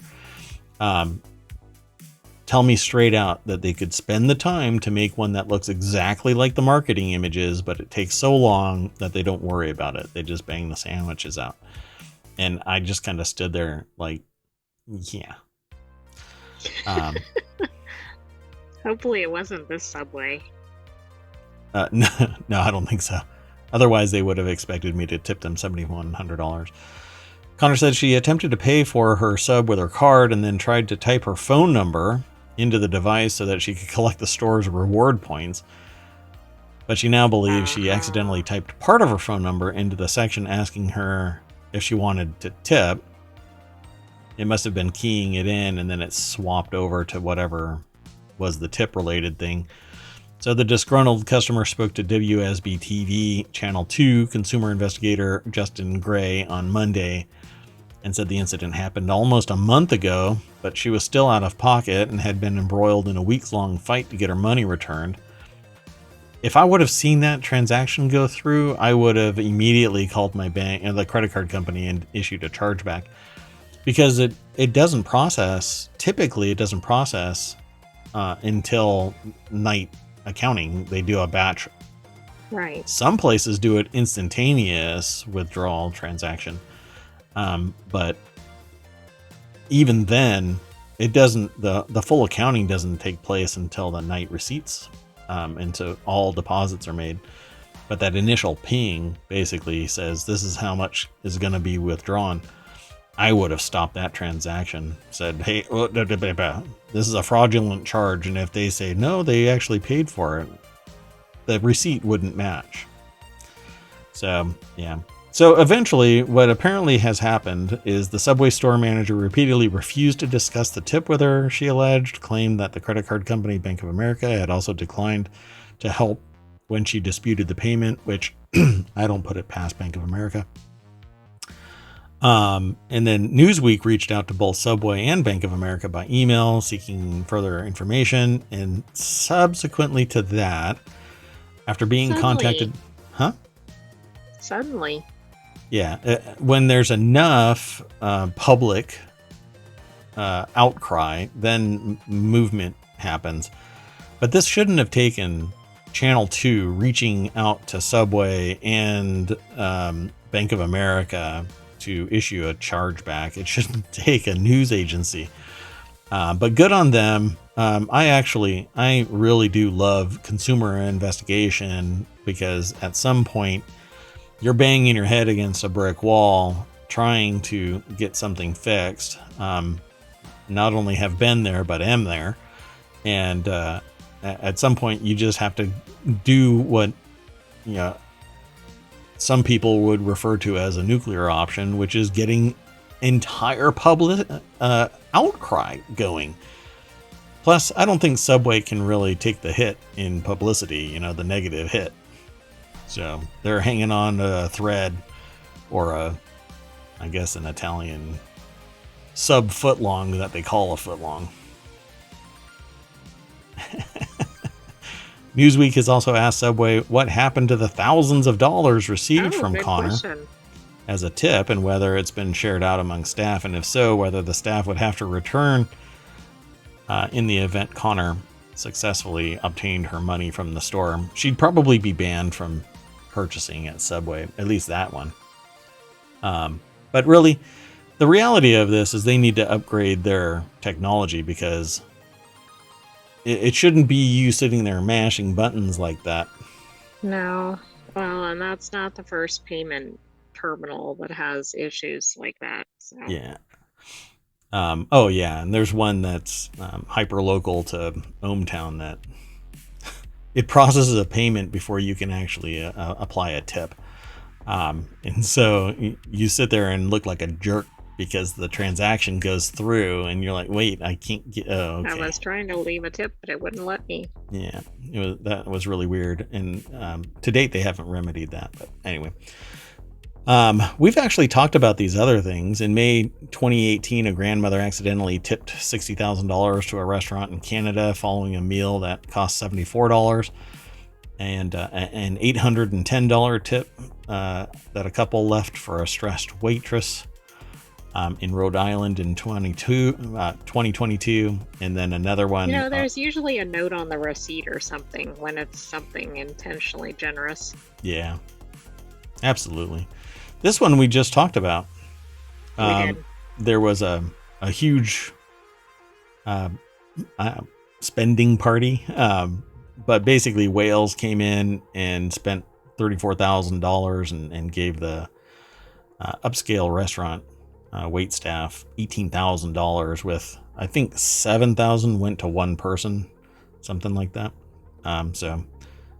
[SPEAKER 1] tell me straight out that they could spend the time to make one that looks exactly like the marketing images, but it takes so long that they don't worry about it. They just bang the sandwiches out. And I just kind of stood there like, yeah.
[SPEAKER 2] Hopefully it wasn't this Subway.
[SPEAKER 1] No, I don't think so. Otherwise, they would have expected me to tip them $7,100. Connor said she attempted to pay for her sub with her card and then tried to type her phone number into the device so that she could collect the store's reward points. But she now believes she accidentally typed part of her phone number into the section asking her if she wanted to tip. It must have been keying it in and then it swapped over to whatever was the tip related thing. So the disgruntled customer spoke to WSB TV Channel 2 consumer investigator Justin Gray on Monday and said the incident happened almost a month ago, but she was still out of pocket and had been embroiled in a weeks-long fight to get her money returned. If I would have seen that transaction go through, I would have immediately called my bank and the credit card company and issued a chargeback because it doesn't process. Typically, it doesn't process until night accounting. They do a batch.
[SPEAKER 2] Right.
[SPEAKER 1] Some places do it instantaneous withdrawal transaction. But even then, it doesn't, the full accounting doesn't take place until the night receipts, and so all deposits are made. But that initial ping basically says this is how much is going to be withdrawn. I would have stopped that transaction, said, hey, this is a fraudulent charge. And if they say, no, they actually paid for it, the receipt wouldn't match. So, yeah. So eventually, what apparently has happened is the Subway store manager repeatedly refused to discuss the tip with her, she alleged, claimed that the credit card company, Bank of America, had also declined to help when she disputed the payment, which I don't put it past Bank of America. And then Newsweek reached out to both Subway and Bank of America by email seeking further information. And subsequently to that, after being contacted,
[SPEAKER 2] Suddenly.
[SPEAKER 1] Yeah, when there's enough public outcry, then movement happens. But this shouldn't have taken Channel 2 reaching out to Subway and Bank of America to issue a chargeback. It shouldn't take a news agency. But good on them. I really do love consumer investigation because at some point you're banging your head against a brick wall trying to get something fixed. Not only have been there, but am there. And at some point you just have to do what, some people would refer to as a nuclear option, which is getting entire public outcry going. Plus, I don't think Subway can really take the hit in publicity, the negative hit. So they're hanging on to a thread or I guess an Italian sub footlong that they call a footlong. Newsweek has also asked Subway what happened to the thousands of dollars received from Connor as a tip and whether it's been shared out among staff, and if so, whether the staff would have to return in the event Connor successfully obtained her money from the store. She'd probably be banned from purchasing at Subway, at least that one. But really, the reality of this is they need to upgrade their technology because it shouldn't be you sitting there mashing buttons like that.
[SPEAKER 2] No. Well, and that's not the first payment terminal that has issues like that. So
[SPEAKER 1] Yeah. Oh yeah, and there's one that's hyper local to OMTown that it processes a payment before you can actually apply a tip. And so you sit there and look like a jerk because the transaction goes through and you're like, wait, I can't get, oh, okay.
[SPEAKER 2] I was trying to leave a tip, but it wouldn't let me.
[SPEAKER 1] Yeah, that was really weird. And to date, they haven't remedied that. But anyway, we've actually talked about these other things. In May 2018, a grandmother accidentally tipped $60,000 to a restaurant in Canada following a meal that cost $74. And an $810 tip that a couple left for a stressed waitress in Rhode Island in 2022. And then another one.
[SPEAKER 2] There's usually a note on the receipt or something when it's something intentionally generous.
[SPEAKER 1] Yeah, absolutely. This one we just talked about.
[SPEAKER 2] We did.
[SPEAKER 1] There was a huge spending party. But basically, Wales came in and spent $34,000 and gave the upscale restaurant wait staff $18,000, with I think $7,000 went to one person, something like that. So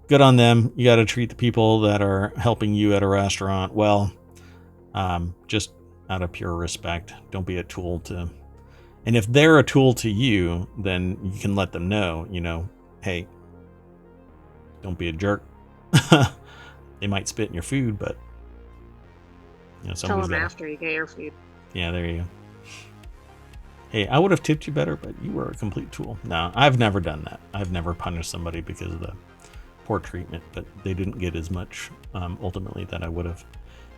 [SPEAKER 1] good on them. You got to treat the people that are helping you at a restaurant well, just out of pure respect. Don't be a tool to. And if they're a tool to you, then you can let them know. Hey. Don't be a jerk. They might spit in your food, but
[SPEAKER 2] tell them after you get your food.
[SPEAKER 1] Yeah, there you go. Hey, I would have tipped you better, but you were a complete tool. No, I've never done that. I've never punished somebody because of the poor treatment, but they didn't get as much ultimately that I would have.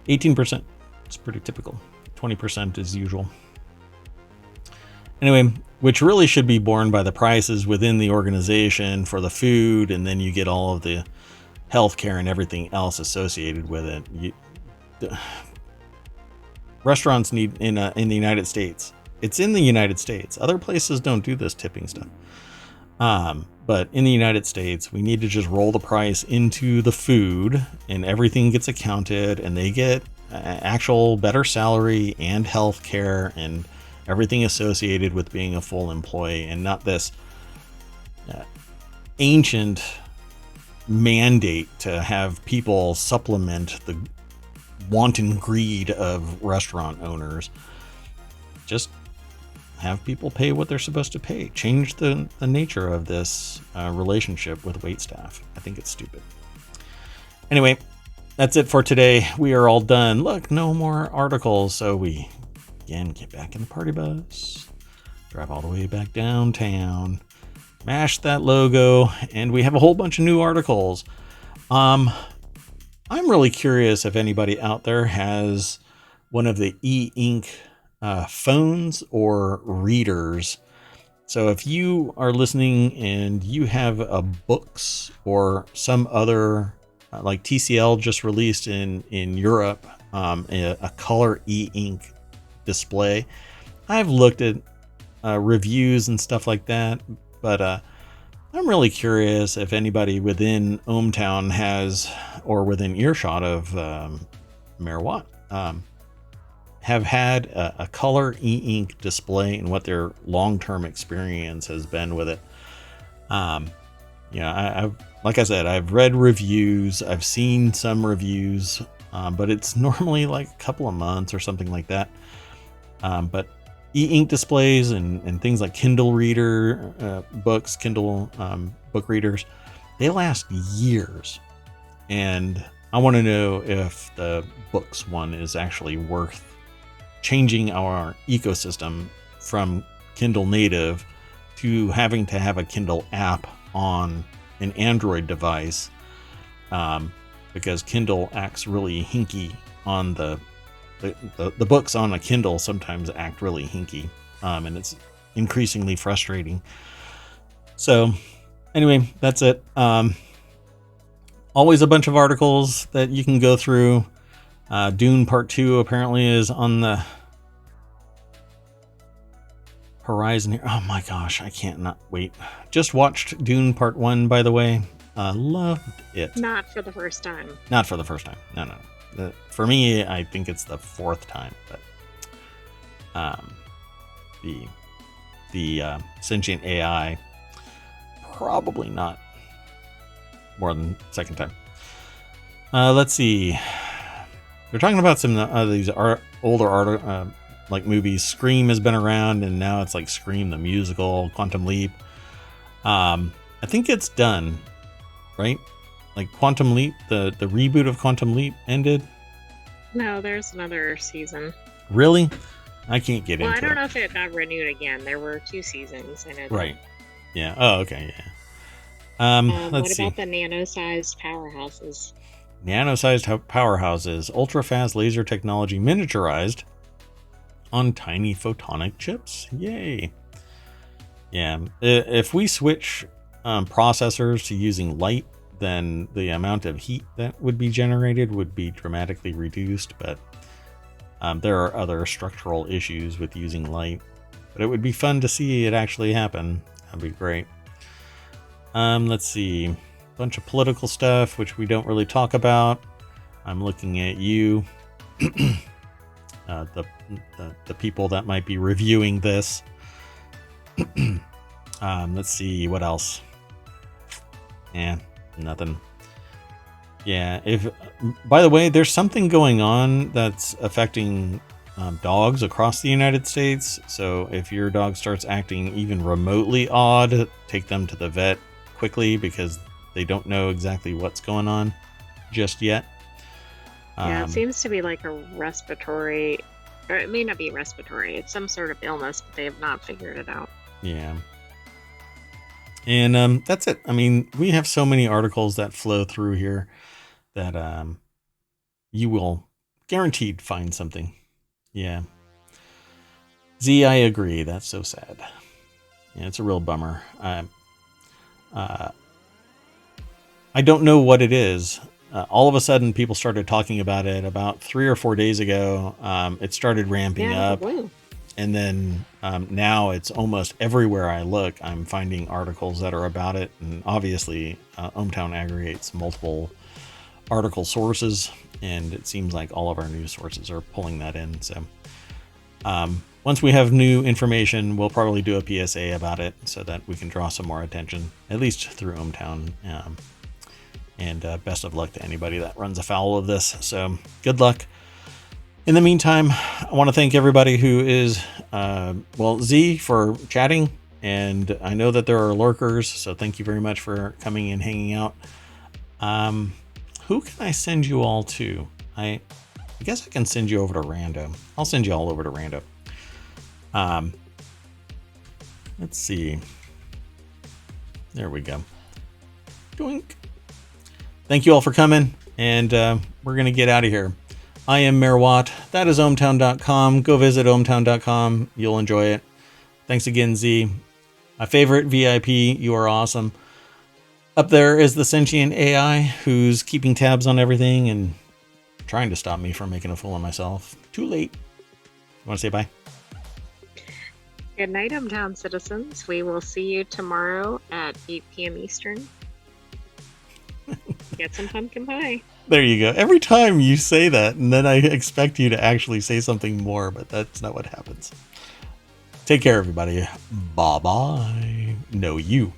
[SPEAKER 1] 18%. It's pretty typical. 20% is usual. Anyway, which really should be borne by the prices within the organization for the food, and then you get all of the healthcare and everything else associated with it. Restaurants need in the United States. It's in the United States. Other places don't do this tipping stuff. But in the United States, we need to just roll the price into the food, and everything gets accounted, and they get actual better salary and healthcare and everything associated with being a full employee, and not this ancient mandate to have people supplement the wanton greed of restaurant owners. Just have people pay what they're supposed to pay. Change the nature of this relationship with waitstaff. I think it's stupid. Anyway, that's it for today. We are all done. Look, no more articles, so we again get back in the party bus, drive all the way back downtown, mash that logo, and we have a whole bunch of new articles. I'm really curious if anybody out there has one of the e-ink phones or readers. So if you are listening and you have a books or some other like TCL just released in Europe a color e-ink display. I've looked at reviews and stuff like that, but I'm really curious if anybody within ohmTown has, or within earshot of Marawatt, have had a color e-ink display and what their long-term experience has been with it. I've like I said, I've read reviews, I've seen some reviews, but it's normally like a couple of months or something like that. But e-ink displays and things like Kindle reader books, Kindle book readers, they last years. And I want to know if the books one is actually worth changing our ecosystem from Kindle native to having to have a Kindle app on an Android device, because Kindle acts really hinky on the books on a Kindle sometimes act really hinky, and it's increasingly frustrating. So anyway, that's it. Always a bunch of articles that you can go through. Dune Part 2 apparently is on the horizon here. Oh my gosh, I can't not wait. Just watched Dune Part 1, by the way. Loved it.
[SPEAKER 2] Not for the first time.
[SPEAKER 1] Not for the first time. No. For me, I think it's the fourth time, but the sentient AI, probably not more than second time. Let's see. They're talking about some of these older art, like movies. Scream has been around, and now it's like Scream the musical, Quantum Leap. I think it's done, right? Like Quantum Leap, the reboot of Quantum Leap ended.
[SPEAKER 2] No, there's another season.
[SPEAKER 1] Really? I can't get into it.
[SPEAKER 2] Well, I don't know if it got renewed again. There were 2 seasons. I know that.
[SPEAKER 1] Right. Yeah. Oh, okay. Yeah. Let's see.
[SPEAKER 2] What about the nano-sized powerhouses?
[SPEAKER 1] Nano-sized powerhouses, ultra-fast laser technology miniaturized on tiny photonic chips. Yay. Yeah. If we switch processors to using light, then the amount of heat that would be generated would be dramatically reduced, but there are other structural issues with using light. But it would be fun to see it actually happen. That'd be great. Let's see. Bunch of political stuff, which we don't really talk about. I'm looking at you, the people that might be reviewing this. Let's see what else. Yeah, nothing. Yeah, by the way, there's something going on that's affecting dogs across the United States. So if your dog starts acting even remotely odd, take them to the vet quickly, because they don't know exactly what's going on just yet.
[SPEAKER 2] Yeah, it seems to be like a respiratory, or it may not be respiratory. It's some sort of illness, but they have not figured it out.
[SPEAKER 1] Yeah. And that's it. I mean, we have so many articles that flow through here that you will guaranteed find something. Yeah. Z, I agree. That's so sad. Yeah, it's a real bummer. I don't know what it is. All of a sudden, people started talking about it about 3 or 4 days ago. It started ramping up. And then now it's almost everywhere I look, I'm finding articles that are about it. And obviously, ohmTown aggregates multiple article sources, and it seems like all of our news sources are pulling that in. So once we have new information, we'll probably do a PSA about it so that we can draw some more attention, at least through ohmTown. And best of luck to anybody that runs afoul of this. So good luck. In the meantime, I want to thank everybody who is, Z, for chatting. And I know that there are lurkers, so thank you very much for coming and hanging out. Who can I send you all to? I guess I can send you over to Rando. I'll send you all over to Rando. Let's see. There we go. Doink. Thank you all for coming, and we're going to get out of here. I am Mayor Watt. That is ohmTown.com. Go visit ohmTown.com. You'll enjoy it. Thanks again, Z. My favorite VIP. You are awesome. Up there is the sentient AI who's keeping tabs on everything and trying to stop me from making a fool of myself. Too late. You want to say bye?
[SPEAKER 2] Good night, ohmTown citizens. We will see you tomorrow at 8 p.m. Eastern. Get some pumpkin pie.
[SPEAKER 1] There you go. Every time you say that, and then I expect you to actually say something more, but that's not what happens. Take care, everybody. Bye-bye. No, you.